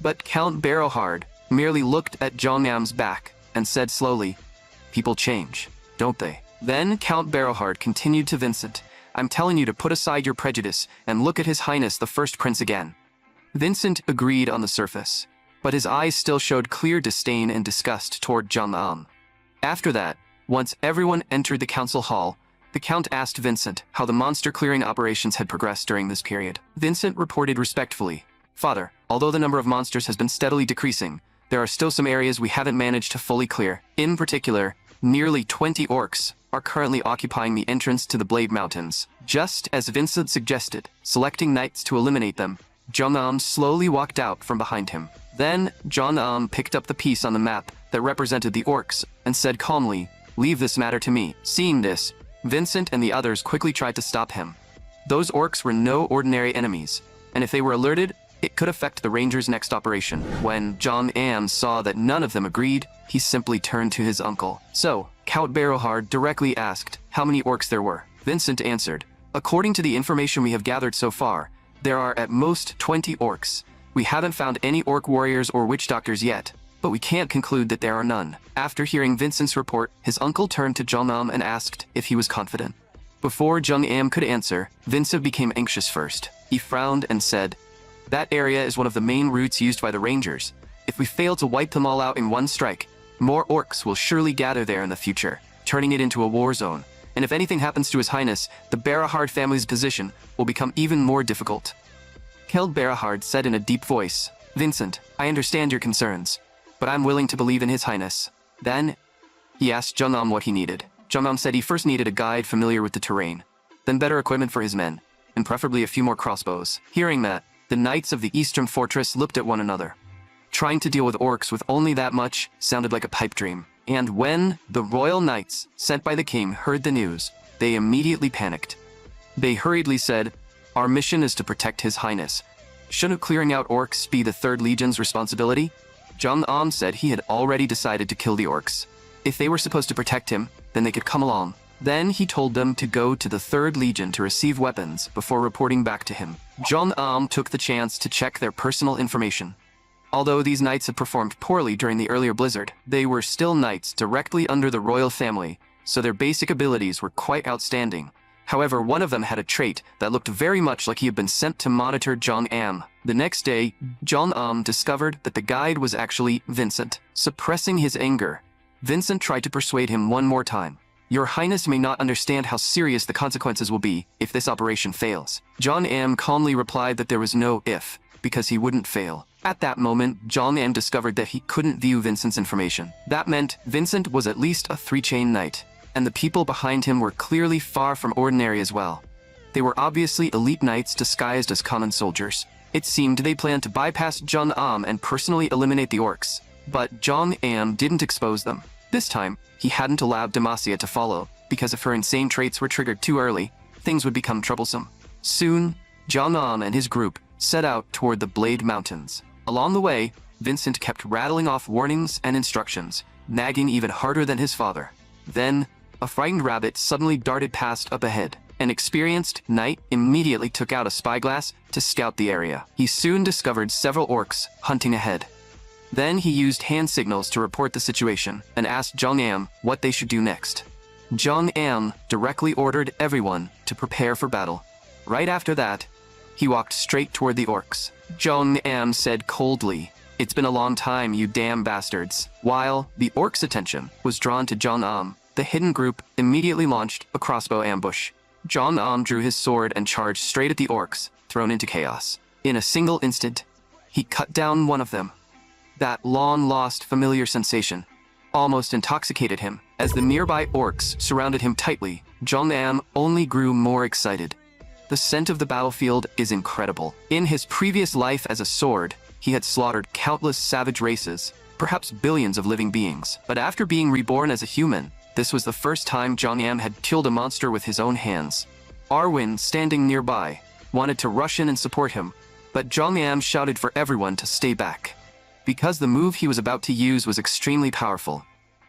But Count Berahard merely looked at Jong-am's back and said slowly, "People change, don't they?" Then Count Berahard continued to Vincent, "I'm telling you to put aside your prejudice and look at His Highness the First Prince again." Vincent agreed on the surface, but his eyes still showed clear disdain and disgust toward Jong-am. After that, once everyone entered the council hall, the Count asked Vincent how the monster-clearing operations had progressed during this period. Vincent reported respectfully, "Father, although the number of monsters has been steadily decreasing, there are still some areas we haven't managed to fully clear. In particular, nearly 20 orcs are currently occupying the entrance to the Blade Mountains." Just as Vincent suggested, selecting knights to eliminate them, Jong-am slowly walked out from behind him. Then, Jong-am picked up the piece on the map that represented the orcs and said calmly, "Leave this matter to me." Seeing this, Vincent and the others quickly tried to stop him. Those orcs were no ordinary enemies, and if they were alerted, it could affect the Rangers' next operation. When Jong-am saw that none of them agreed, he simply turned to his uncle. So, Count Berahard directly asked how many orcs there were. Vincent answered, "According to the information we have gathered so far, there are at most 20 orcs. We haven't found any orc warriors or witch doctors yet, but we can't conclude that there are none." After hearing Vincent's report, his uncle turned to Jong-am and asked if he was confident. Before Jong-am could answer, Vincent became anxious first. He frowned and said, "That area is one of the main routes used by the Rangers. If we fail to wipe them all out in one strike, more orcs will surely gather there in the future, turning it into a war zone. And if anything happens to His Highness, the Berahard family's position will become even more difficult." Count Berahard said in a deep voice, "Vincent, I understand your concerns, but I'm willing to believe in His Highness." Then, he asked Jong-am what he needed. Jong-am said he first needed a guide familiar with the terrain, then better equipment for his men, and preferably a few more crossbows. Hearing that, the knights of the Eastern Fortress looked at one another. Trying to deal with orcs with only that much sounded like a pipe dream. And when the royal knights sent by the king heard the news, they immediately panicked. They hurriedly said, "Our mission is to protect His Highness. Shouldn't clearing out orcs be the 3rd Legion's responsibility?" Jong-am said he had already decided to kill the orcs. If they were supposed to protect him, then they could come along. Then he told them to go to the 3rd Legion to receive weapons before reporting back to him. Jong-am took the chance to check their personal information. Although these knights had performed poorly during the earlier blizzard, they were still knights directly under the royal family, so their basic abilities were quite outstanding. However, one of them had a trait that looked very much like he had been sent to monitor Jong-am. The next day, Jong-am discovered that the guide was actually Vincent. Suppressing his anger, Vincent tried to persuade him one more time. "Your Highness may not understand how serious the consequences will be if this operation fails." Jong-am calmly replied that there was no if, because he wouldn't fail. At that moment, Jong-am discovered that he couldn't view Vincent's information. That meant Vincent was at least a 3-chain knight, and the people behind him were clearly far from ordinary as well. They were obviously elite knights disguised as common soldiers. It seemed they planned to bypass Jong-am and personally eliminate the orcs, but Jong-am didn't expose them. This time, he hadn't allowed Demacia to follow, because if her insane traits were triggered too early, things would become troublesome. Soon, Jong-am and his group set out toward the Blade Mountains. Along the way, Vincent kept rattling off warnings and instructions, nagging even harder than his father. Then, a frightened rabbit suddenly darted past up ahead. An experienced knight immediately took out a spyglass to scout the area. He soon discovered several orcs hunting ahead. Then he used hand signals to report the situation and asked Jong-am what they should do next. Jong-am directly ordered everyone to prepare for battle. Right after that, he walked straight toward the orcs. Jong-am said coldly, "It's been a long time, you damn bastards." While the orcs' attention was drawn to Jong-am, the hidden group immediately launched a crossbow ambush. Jong-am drew his sword and charged straight at the orcs, thrown into chaos. In a single instant, he cut down one of them. That long-lost familiar sensation almost intoxicated him. As the nearby orcs surrounded him tightly, Jong-am only grew more excited. The scent of the battlefield is incredible. In his previous life as a sword, he had slaughtered countless savage races, perhaps billions of living beings. But after being reborn as a human, this was the first time Jong-am had killed a monster with his own hands. Arwen, standing nearby, wanted to rush in and support him, but Jong-am shouted for everyone to stay back, because the move he was about to use was extremely powerful,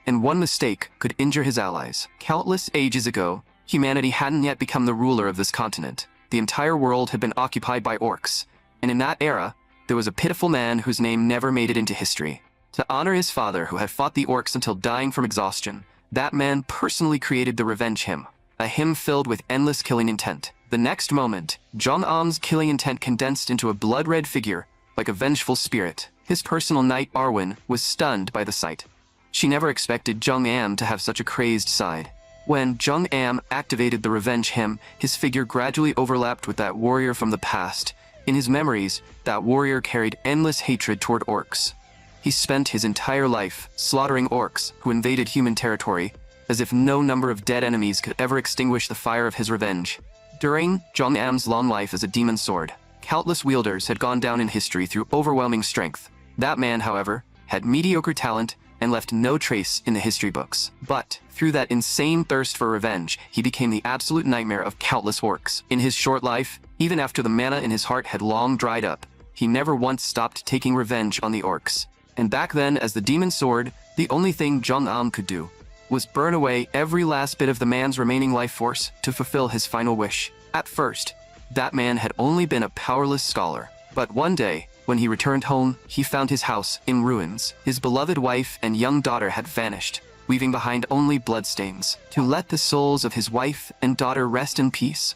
and one mistake could injure his allies. Countless ages ago, humanity hadn't yet become the ruler of this continent. The entire world had been occupied by orcs, and in that era, there was a pitiful man whose name never made it into history. To honor his father, who had fought the orcs until dying from exhaustion, that man personally created the revenge hymn, a hymn filled with endless killing intent. The next moment, Jong-am's killing intent condensed into a blood-red figure, like a vengeful spirit. His personal knight Arwen was stunned by the sight. She never expected Jong-am to have such a crazed side. When Jong-am activated the revenge hymn, his figure gradually overlapped with that warrior from the past. In his memories, that warrior carried endless hatred toward orcs. He spent his entire life slaughtering orcs who invaded human territory, as if no number of dead enemies could ever extinguish the fire of his revenge. During Jong-am's long life as a demon sword, countless wielders had gone down in history through overwhelming strength. That man, however, had mediocre talent and left no trace in the history books. But through that insane thirst for revenge, he became the absolute nightmare of countless orcs. In his short life, even after the mana in his heart had long dried up, he never once stopped taking revenge on the orcs. And back then, as the demon sword, the only thing Jong-am could do was burn away every last bit of the man's remaining life force to fulfill his final wish. At first, that man had only been a powerless scholar. But one day, when he returned home, he found his house in ruins. His beloved wife and young daughter had vanished, leaving behind only bloodstains. To let the souls of his wife and daughter rest in peace,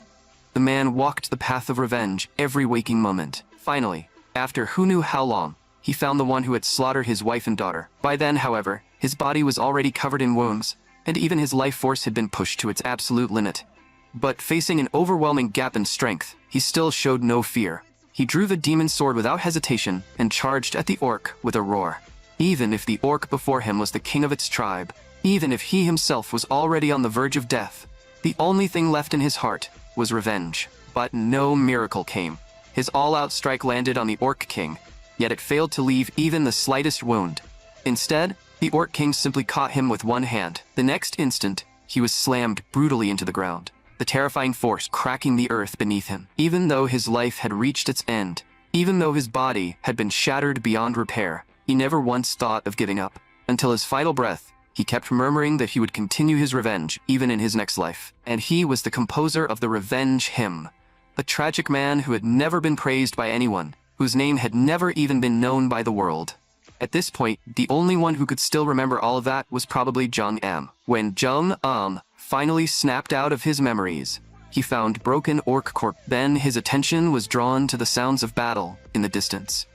the man walked the path of revenge every waking moment. Finally, after who knew how long, he found the one who had slaughtered his wife and daughter. By then, however, his body was already covered in wounds, and even his life force had been pushed to its absolute limit. But facing an overwhelming gap in strength, he still showed no fear. He drew the demon sword without hesitation and charged at the orc with a roar. Even if the orc before him was the king of its tribe, even if he himself was already on the verge of death, the only thing left in his heart was revenge. But no miracle came. His all-out strike landed on the orc king, yet it failed to leave even the slightest wound. Instead, the orc king simply caught him with one hand. The next instant, he was slammed brutally into the ground, the terrifying force cracking the earth beneath him. Even though his life had reached its end, even though his body had been shattered beyond repair, he never once thought of giving up. Until his final breath, he kept murmuring that he would continue his revenge even in his next life. And he was the composer of the revenge hymn, a tragic man who had never been praised by anyone, whose name had never even been known by the world. At this point, the only one who could still remember all of that was probably Jong-am. When Jong-am finally snapped out of his memories, he found broken orc corpse. Then his attention was drawn to the sounds of battle in the distance.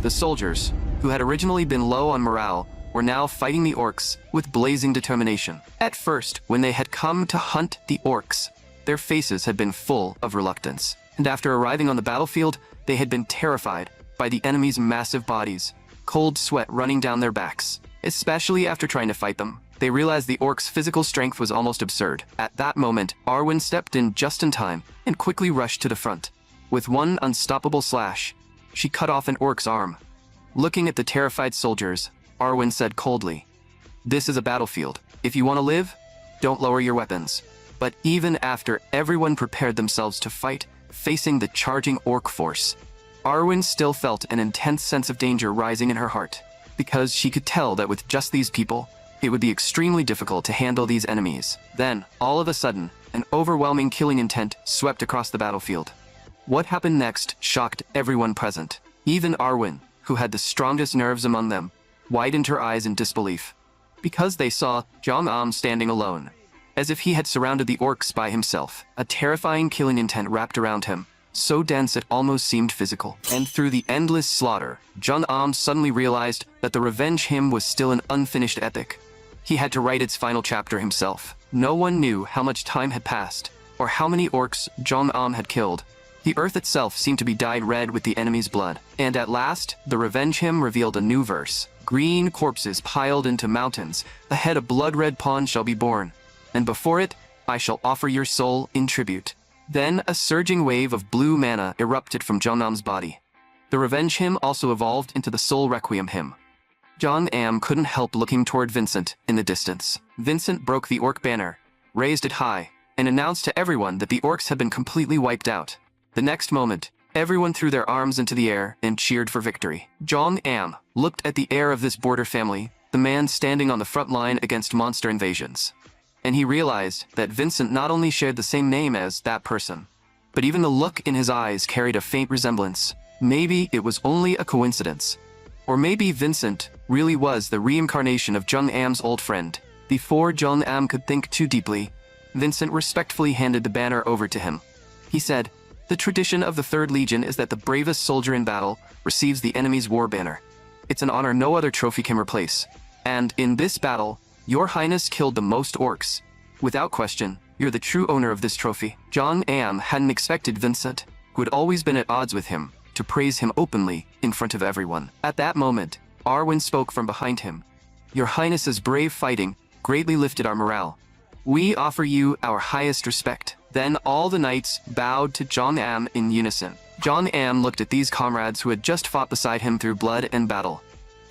The soldiers, who had originally been low on morale, were now fighting the orcs with blazing determination. At first, when they had come to hunt the orcs, their faces had been full of reluctance. And after arriving on the battlefield, they had been terrified by the enemy's massive bodies, cold sweat running down their backs. Especially after trying to fight them, they realized the orc's physical strength was almost absurd. At that moment, Arwen stepped in just in time and quickly rushed to the front. With one unstoppable slash, she cut off an orc's arm. Looking at the terrified soldiers, Arwen said coldly, "This is a battlefield. If you want to live, don't lower your weapons." But even after everyone prepared themselves to fight, facing the charging orc force, Arwen still felt an intense sense of danger rising in her heart, because she could tell that with just these people, it would be extremely difficult to handle these enemies. Then, all of a sudden, an overwhelming killing intent swept across the battlefield. What happened next shocked everyone present. Even Arwen, who had the strongest nerves among them, widened her eyes in disbelief, because they saw Jong-am standing alone. as if he had surrounded the orcs by himself. A terrifying killing intent wrapped around him, so dense it almost seemed physical. And through the endless slaughter, Jong-am suddenly realized that the revenge hymn was still an unfinished epic. He had to write its final chapter himself. No one knew how much time had passed, or how many orcs Jong-am had killed. The earth itself seemed to be dyed red with the enemy's blood. And at last, the revenge hymn revealed a new verse. Green corpses piled into mountains, ahead a blood-red pond shall be born, and before it, I shall offer your soul in tribute. Then a surging wave of blue mana erupted from Jong-am's body. The revenge hymn also evolved into the Soul Requiem hymn. Jong-am couldn't help looking toward Vincent in the distance. Vincent broke the orc banner, raised it high, and announced to everyone that the orcs had been completely wiped out. The next moment, everyone threw their arms into the air and cheered for victory. Jong-am looked at the heir of this border family, the man standing on the front line against monster invasions. And he realized that Vincent not only shared the same name as that person, but even the look in his eyes carried a faint resemblance. Maybe it was only a coincidence. Or maybe Vincent really was the reincarnation of Jong-am's old friend. Before Jong-am could think too deeply, Vincent respectfully handed the banner over to him. He said, "The tradition of the 3rd Legion is that the bravest soldier in battle receives the enemy's war banner. It's an honor no other trophy can replace. And in this battle, Your Highness killed the most orcs. Without question, you're the true owner of this trophy." Jong-am hadn't expected Vincent, who had always been at odds with him, to praise him openly in front of everyone. At that moment, Arwen spoke from behind him. "Your Highness's brave fighting greatly lifted our morale. We offer you our highest respect." Then all the knights bowed to Jong-am in unison. Jong-am looked at these comrades who had just fought beside him through blood and battle,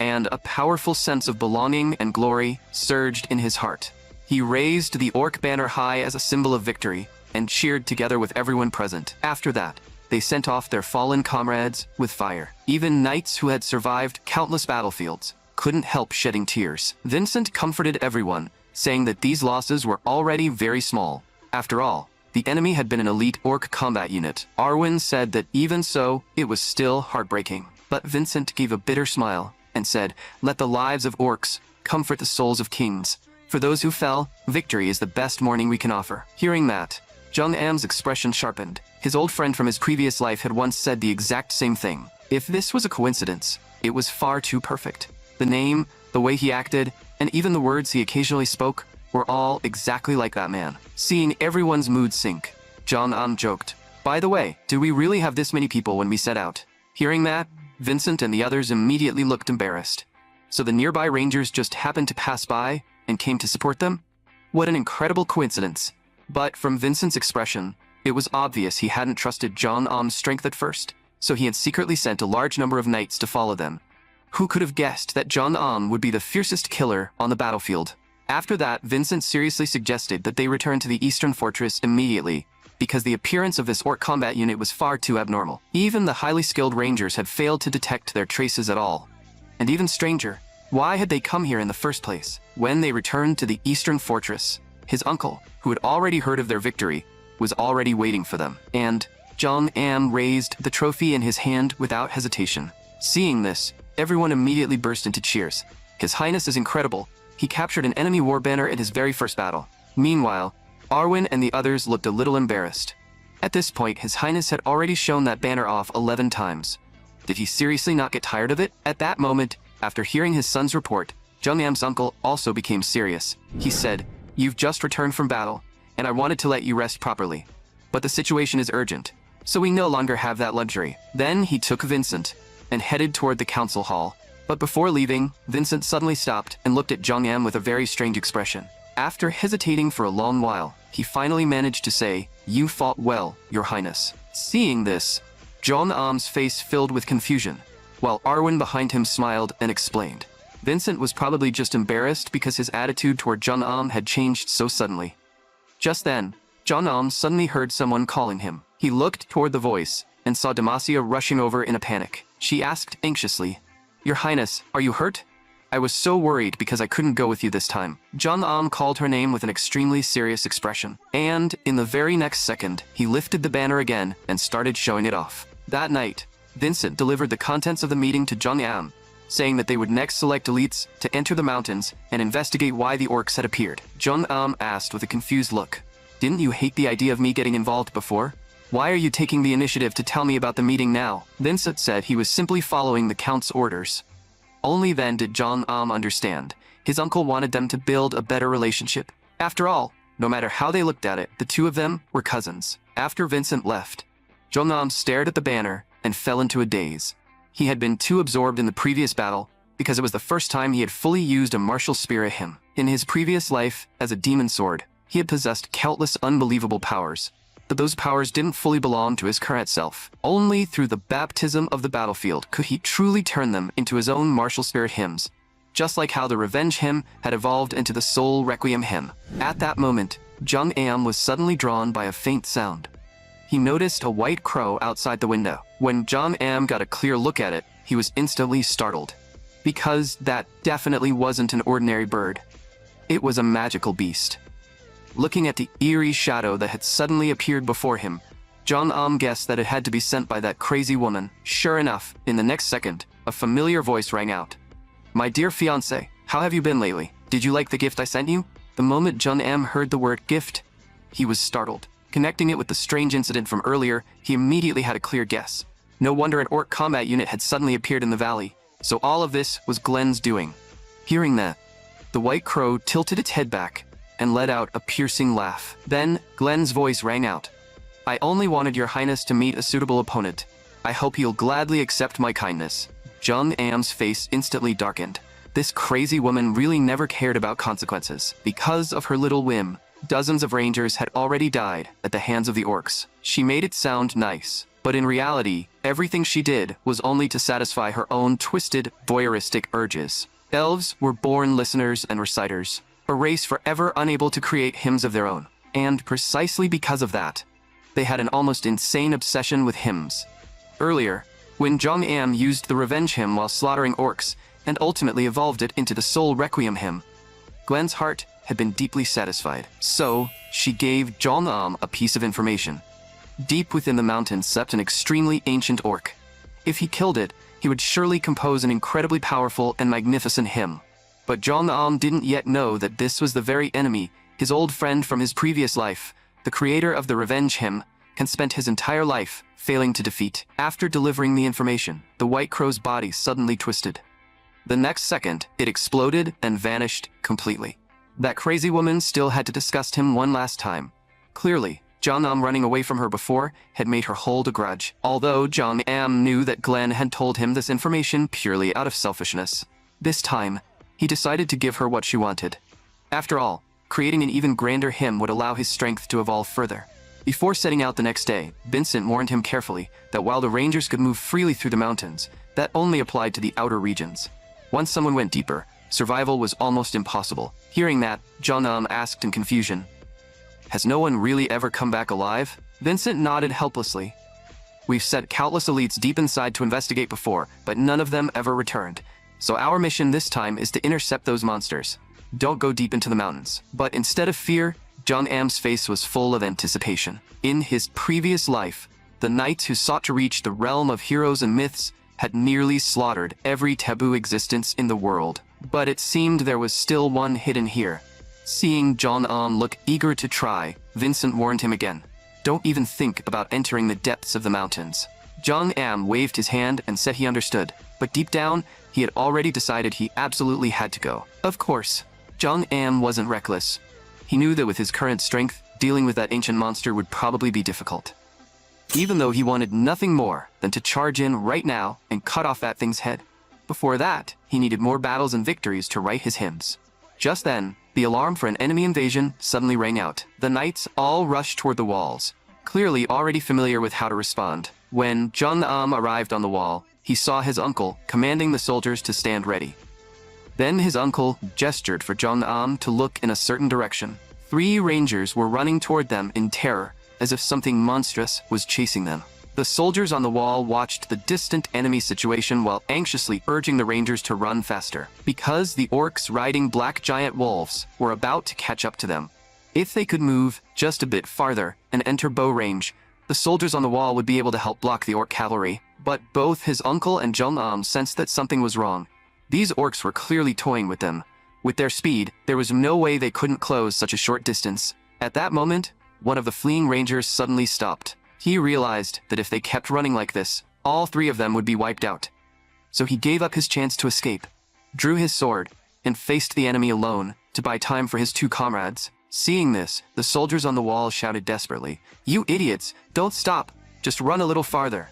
and a powerful sense of belonging and glory surged in his heart. He raised the orc banner high as a symbol of victory, and cheered together with everyone present. After that, they sent off their fallen comrades with fire. Even knights who had survived countless battlefields couldn't help shedding tears. Vincent comforted everyone, saying that these losses were already very small. After all, the enemy had been an elite orc combat unit. Arwen said that even so, it was still heartbreaking. But Vincent gave a bitter smile and said, "Let the lives of orcs comfort the souls of kings. For those who fell, victory is the best mourning we can offer." Hearing that, Jong-am's expression sharpened. His old friend from his previous life had once said the exact same thing. If this was a coincidence, it was far too perfect. The name, the way he acted, and even the words he occasionally spoke were all exactly like that man. Seeing everyone's mood sink, Jong-am joked, "By the way, did we really have this many people when we set out?" Hearing that, Vincent and the others immediately looked embarrassed. So the nearby rangers just happened to pass by and came to support them? What an incredible coincidence. But from Vincent's expression, it was obvious he hadn't trusted Jong-am's strength at first, so he had secretly sent a large number of knights to follow them. Who could have guessed that Jong-am would be the fiercest killer on the battlefield? After that, Vincent seriously suggested that they return to the Eastern Fortress immediately, because the appearance of this orc combat unit was far too abnormal. Even the highly skilled rangers had failed to detect their traces at all. And even stranger, why had they come here in the first place? When they returned to the Eastern Fortress, his uncle, who had already heard of their victory, was already waiting for them. And Jong-am raised the trophy in his hand without hesitation. Seeing this, everyone immediately burst into cheers. "His Highness is incredible. He captured an enemy war banner in his very first battle." Meanwhile, Arwen and the others looked a little embarrassed. At this point, His Highness had already shown that banner off 11 times. Did he seriously not get tired of it? At that moment, after hearing his son's report, Jong-am's uncle also became serious. He said, "You've just returned from battle, and I wanted to let you rest properly. But the situation is urgent, so we no longer have that luxury." Then he took Vincent and headed toward the council hall. But before leaving, Vincent suddenly stopped and looked at Jong-am with a very strange expression. After hesitating for a long while, he finally managed to say, "You fought well, Your Highness." Seeing this, Jong-am's face filled with confusion, while Arwen behind him smiled and explained. Vincent was probably just embarrassed because his attitude toward Jong-am had changed so suddenly. Just then, Jong-am suddenly heard someone calling him. He looked toward the voice and saw Demacia rushing over in a panic. She asked anxiously, "Your Highness, are you hurt? I was so worried because I couldn't go with you this time." Jong-am called her name with an extremely serious expression, and in the very next second, he lifted the banner again and started showing it off. That night, Vincent delivered the contents of the meeting to Jong-am, saying that they would next select elites to enter the mountains and investigate why the orcs had appeared. Jung-am asked with a confused look. Didn't you hate the idea of me getting involved before? Why are you taking the initiative to tell me about the meeting now? Vincent said he was simply following the Count's orders. Only then did Jung-am understand. His uncle wanted them to build a better relationship. After all, no matter how they looked at it, the two of them were cousins. After Vincent left, Jung-am stared at the banner and fell into a daze. He had been too absorbed in the previous battle because it was the first time he had fully used a martial spear him. In his previous life as a demon sword, he had possessed countless unbelievable powers, but those powers didn't fully belong to his current self. Only through the baptism of the battlefield could he truly turn them into his own martial spirit hymns, just like how the revenge hymn had evolved into the soul requiem hymn. At that moment, Jung-am was suddenly drawn by a faint sound. He noticed a white crow outside the window. When Jung-am got a clear look at it, he was instantly startled, because that definitely wasn't an ordinary bird. It was a magical beast. Looking at the eerie shadow that had suddenly appeared before him, Jung-am guessed that it had to be sent by that crazy woman. Sure enough, in the next second, a familiar voice rang out. "My dear fiancé, how have you been lately? Did you like the gift I sent you?" The moment Jung-am heard the word gift, he was startled. Connecting it with the strange incident from earlier, he immediately had a clear guess. No wonder an orc combat unit had suddenly appeared in the valley. So all of this was Glenn's doing. Hearing that, the white crow tilted its head back and let out a piercing laugh. Then, Glenn's voice rang out. "I only wanted your highness to meet a suitable opponent. I hope he'll gladly accept my kindness." Jung-am's face instantly darkened. This crazy woman really never cared about consequences. Because of her little whim, dozens of rangers had already died at the hands of the orcs. She made it sound nice, but in reality, everything she did was only to satisfy her own twisted, voyeuristic urges. Elves were born listeners and reciters, a race forever unable to create hymns of their own. And precisely because of that, they had an almost insane obsession with hymns. Earlier, when Jung-am used the revenge hymn while slaughtering orcs, and ultimately evolved it into the soul requiem hymn, Glenn's heart had been deeply satisfied. So, she gave Jung-am a piece of information. Deep within the mountains slept an extremely ancient orc. If he killed it, he would surely compose an incredibly powerful and magnificent hymn. But Jung-am didn't yet know that this was the very enemy, his old friend from his previous life, the creator of the revenge hymn, had spent his entire life failing to defeat. After delivering the information, the white crow's body suddenly twisted. The next second, it exploded and vanished completely. That crazy woman still had to disgust him one last time. Clearly, Jung-am running away from her before had made her hold a grudge. Although Jung-am knew that Glenn had told him this information purely out of selfishness, this time, he decided to give her what she wanted. After all, creating an even grander hymn would allow his strength to evolve further. Before setting out the next day, Vincent warned him carefully that while the rangers could move freely through the mountains, that only applied to the outer regions. Once someone went deeper, survival was almost impossible. Hearing that, Jung-am asked in confusion, "Has no one really ever come back alive?" Vincent nodded helplessly. "We've sent countless elites deep inside to investigate before, but none of them ever returned. So our mission this time is to intercept those monsters. Don't go deep into the mountains." But instead of fear, Jung-am's face was full of anticipation. In his previous life, the knights who sought to reach the realm of heroes and myths had nearly slaughtered every taboo existence in the world. But it seemed there was still one hidden here. Seeing Jung-am look eager to try, Vincent warned him again. "Don't even think about entering the depths of the mountains." Jung-am waved his hand and said he understood, but deep down, he had already decided he absolutely had to go. Of course, Jung-am wasn't reckless. He knew that with his current strength, dealing with that ancient monster would probably be difficult. Even though he wanted nothing more than to charge in right now and cut off that thing's head. Before that, he needed more battles and victories to write his hymns. Just then, the alarm for an enemy invasion suddenly rang out. The knights all rushed toward the walls, clearly already familiar with how to respond. When Jung-am arrived on the wall, he saw his uncle commanding the soldiers to stand ready. Then his uncle gestured for Jung-am to look in a certain direction. 3 rangers were running toward them in terror, as if something monstrous was chasing them. The soldiers on the wall watched the distant enemy situation while anxiously urging the rangers to run faster, because the orcs riding black giant wolves were about to catch up to them. If they could move just a bit farther and enter bow range, the soldiers on the wall would be able to help block the orc cavalry. But both his uncle and Jung-am sensed that something was wrong. These orcs were clearly toying with them. With their speed, there was no way they couldn't close such a short distance. At that moment, one of the fleeing rangers suddenly stopped. He realized that if they kept running like this, all three of them would be wiped out. So he gave up his chance to escape, drew his sword, and faced the enemy alone to buy time for his two comrades. Seeing this, the soldiers on the wall shouted desperately, "You idiots, don't stop, just run a little farther."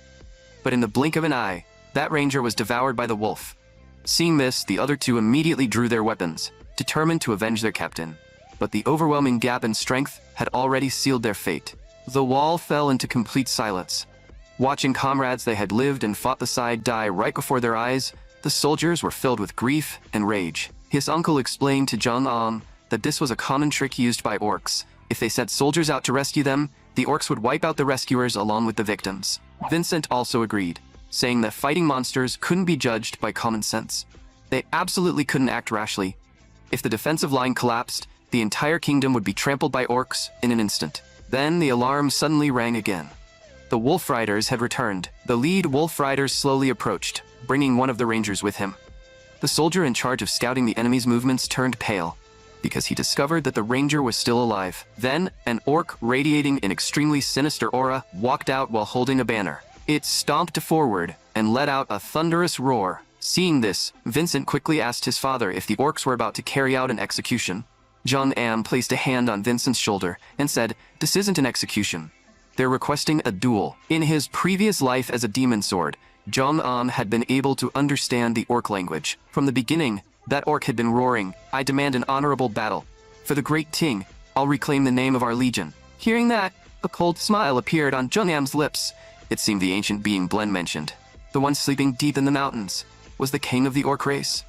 But in the blink of an eye, that ranger was devoured by the wolf. Seeing this, the other two immediately drew their weapons, determined to avenge their captain. But the overwhelming gap in strength had already sealed their fate. The wall fell into complete silence. Watching comrades they had lived and fought beside die right before their eyes, the soldiers were filled with grief and rage. His uncle explained to Jong-am that this was a common trick used by orcs. If they sent soldiers out to rescue them, the orcs would wipe out the rescuers along with the victims. Vincent also agreed, saying that fighting monsters couldn't be judged by common sense. They absolutely couldn't act rashly. If the defensive line collapsed, the entire kingdom would be trampled by orcs in an instant. Then the alarm suddenly rang again. The wolf riders had returned. The lead wolf rider slowly approached, bringing one of the rangers with him. The soldier in charge of scouting the enemy's movements turned pale, because he discovered that the ranger was still alive. Then, an orc radiating an extremely sinister aura walked out while holding a banner. It stomped forward and let out a thunderous roar. Seeing this, Vincent quickly asked his father if the orcs were about to carry out an execution. Jong-am placed a hand on Vincent's shoulder and said, "This isn't an execution. They're requesting a duel." In his previous life as a demon sword, Jong-am had been able to understand the orc language. From the beginning, that orc had been roaring, "I demand an honorable battle. For the great Ting, I'll reclaim the name of our legion." Hearing that, a cold smile appeared on Jong-am's lips. It seemed the ancient being Glenn mentioned, the one sleeping deep in the mountains, was the king of the orc race.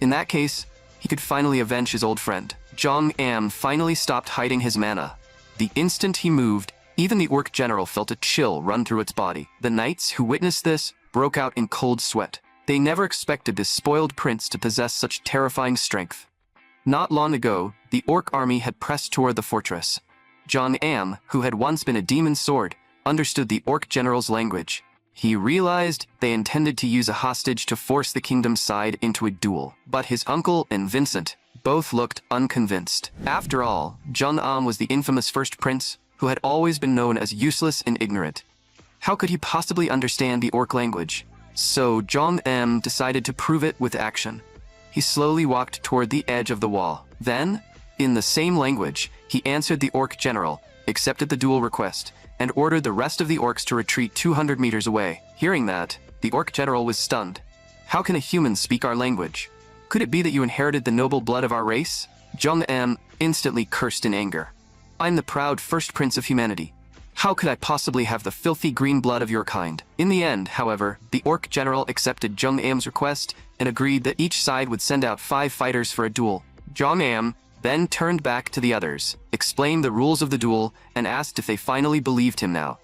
In that case, he could finally avenge his old friend. Jong-am finally stopped hiding his mana. The instant he moved, even the orc general felt a chill run through its body. The knights who witnessed this broke out in cold sweat. They never expected this spoiled prince to possess such terrifying strength. Not long ago, the orc army had pressed toward the fortress. Jong-am, who had once been a demon sword, understood the orc general's language. He realized they intended to use a hostage to force the kingdom's side into a duel. But his uncle and Vincent both looked unconvinced. After all, Jong-am was the infamous first prince who had always been known as useless and ignorant. How could he possibly understand the orc language? So Jong-am decided to prove it with action. He slowly walked toward the edge of the wall. Then, in the same language, he answered the orc general, accepted the duel request, and ordered the rest of the orcs to retreat 200 meters away. Hearing that, the orc general was stunned. "How can a human speak our language? Could it be that you inherited the noble blood of our race?" Jong-am instantly cursed in anger. "I'm the proud first prince of humanity. How could I possibly have the filthy green blood of your kind?" In the end, however, the orc general accepted Jong-am's request and agreed that each side would send out 5 fighters for a duel. Jong-am then turned back to the others, explained the rules of the duel, and asked if they finally believed him now.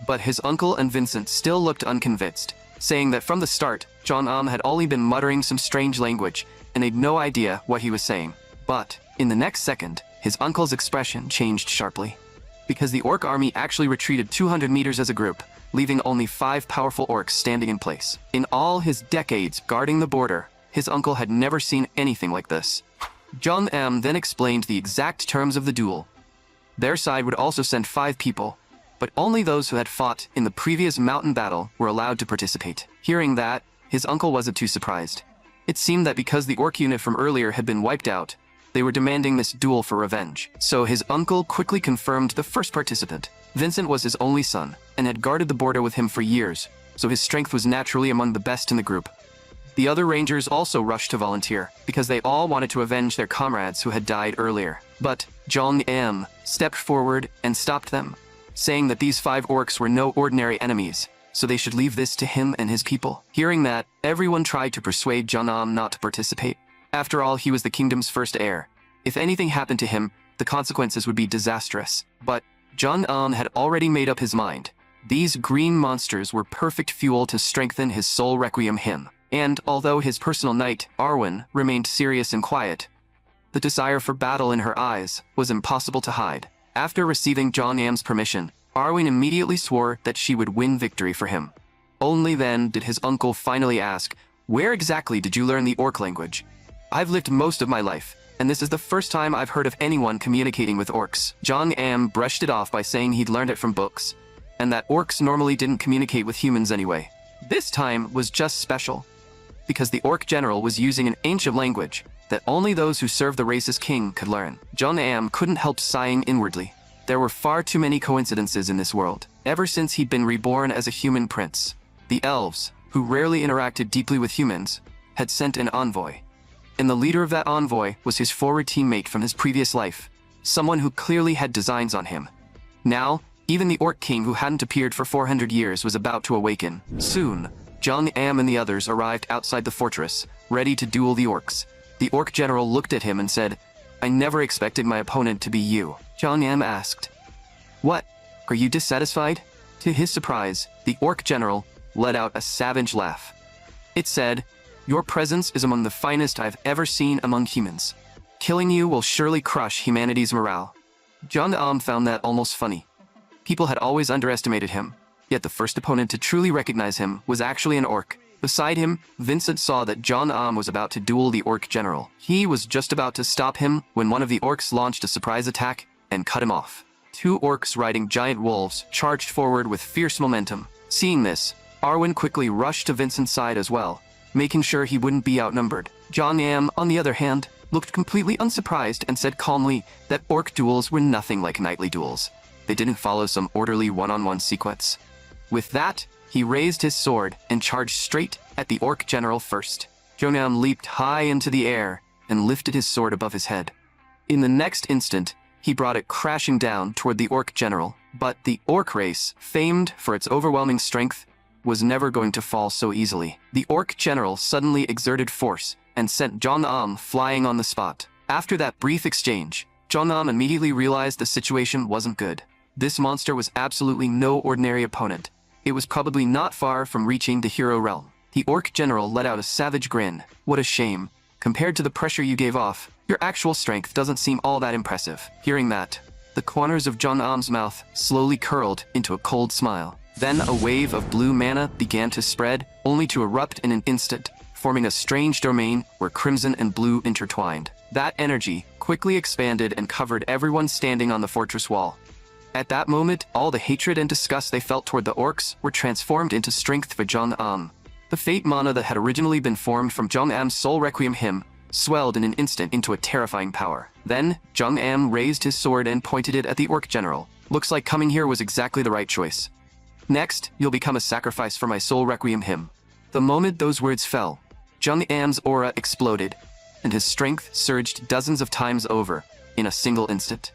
But his uncle and Vincent still looked unconvinced, saying that from the start, Jong-am had only been muttering some strange language, and they'd no idea what he was saying. But, in the next second, his uncle's expression changed sharply, because the orc army actually retreated 200 meters as a group, leaving only 5 powerful orcs standing in place. In all his decades guarding the border, his uncle had never seen anything like this. Jong-am then explained the exact terms of the duel. Their side would also send 5 people, but only those who had fought in the previous mountain battle were allowed to participate. Hearing that, his uncle wasn't too surprised. It seemed that because the orc unit from earlier had been wiped out, they were demanding this duel for revenge. So his uncle quickly confirmed the first participant. Vincent was his only son, and had guarded the border with him for years, so his strength was naturally among the best in the group. The other rangers also rushed to volunteer, because they all wanted to avenge their comrades who had died earlier. But Jong-am stepped forward and stopped them, saying that these 5 orcs were no ordinary enemies, so they should leave this to him and his people. Hearing that, everyone tried to persuade Jong-am not to participate. After all, he was the kingdom's first heir. If anything happened to him, the consequences would be disastrous. But Jong-am had already made up his mind. These green monsters were perfect fuel to strengthen his soul requiem hymn. And although his personal knight, Arwen, remained serious and quiet, the desire for battle in her eyes was impossible to hide. After receiving Jong-am's permission, Arwen immediately swore that she would win victory for him. Only then did his uncle finally ask, Where exactly did you learn the orc language? I've lived most of my life, and this is the first time I've heard of anyone communicating with orcs. Jong Am brushed it off by saying he'd learned it from books, and that orcs normally didn't communicate with humans anyway. This time was just special, because the orc general was using an ancient language that only those who serve the race's king could learn. Jong Am couldn't help sighing inwardly. There were far too many coincidences in this world. Ever since he'd been reborn as a human prince, the elves, who rarely interacted deeply with humans, had sent an envoy. And the leader of that envoy was his former teammate from his previous life, someone who clearly had designs on him. Now, even the Orc King who hadn't appeared for 400 years was about to awaken. Soon, Jong Am and the others arrived outside the fortress, ready to duel the orcs. The Orc General looked at him and said, "I never expected my opponent to be you." Jong Am asked, "What? Are you dissatisfied?" To his surprise, the Orc General let out a savage laugh. It said, "Your presence is among the finest I've ever seen among humans. Killing you will surely crush humanity's morale." Jong Am found that almost funny. People had always underestimated him, yet the first opponent to truly recognize him was actually an orc. Beside him, Vincent saw that Jong Am was about to duel the Orc General. He was just about to stop him when one of the orcs launched a surprise attack and cut him off. Two orcs riding giant wolves charged forward with fierce momentum. Seeing this, Arwen quickly rushed to Vincent's side as well, making sure he wouldn't be outnumbered. Jong Am, on the other hand, looked completely unsurprised and said calmly that orc duels were nothing like knightly duels. They didn't follow some orderly one-on-one sequence. With that, he raised his sword and charged straight at the Orc General first. Jong Am leaped high into the air and lifted his sword above his head. In the next instant, he brought it crashing down toward the Orc General. But the Orc race, famed for its overwhelming strength, was never going to fall so easily. The Orc General suddenly exerted force and sent Jong Am flying on the spot. After that brief exchange, Jong Am immediately realized the situation wasn't good. This monster was absolutely no ordinary opponent. It was probably not far from reaching the hero realm. The Orc General let out a savage grin. "What a shame. Compared to the pressure you gave off, your actual strength doesn't seem all that impressive." Hearing that, the corners of Jong Am's mouth slowly curled into a cold smile. Then a wave of blue mana began to spread, only to erupt in an instant, forming a strange domain where crimson and blue intertwined. That energy quickly expanded and covered everyone standing on the fortress wall. At that moment, all the hatred and disgust they felt toward the orcs were transformed into strength for Jong Am. The fate mana that had originally been formed from Jong Am's soul requiem hymn swelled in an instant into a terrifying power. Then, Jong Am raised his sword and pointed it at the Orc General. "Looks like coming here was exactly the right choice. Next, you'll become a sacrifice for my soul requiem hymn." The moment those words fell, Jong Am's aura exploded, and his strength surged dozens of times over in a single instant.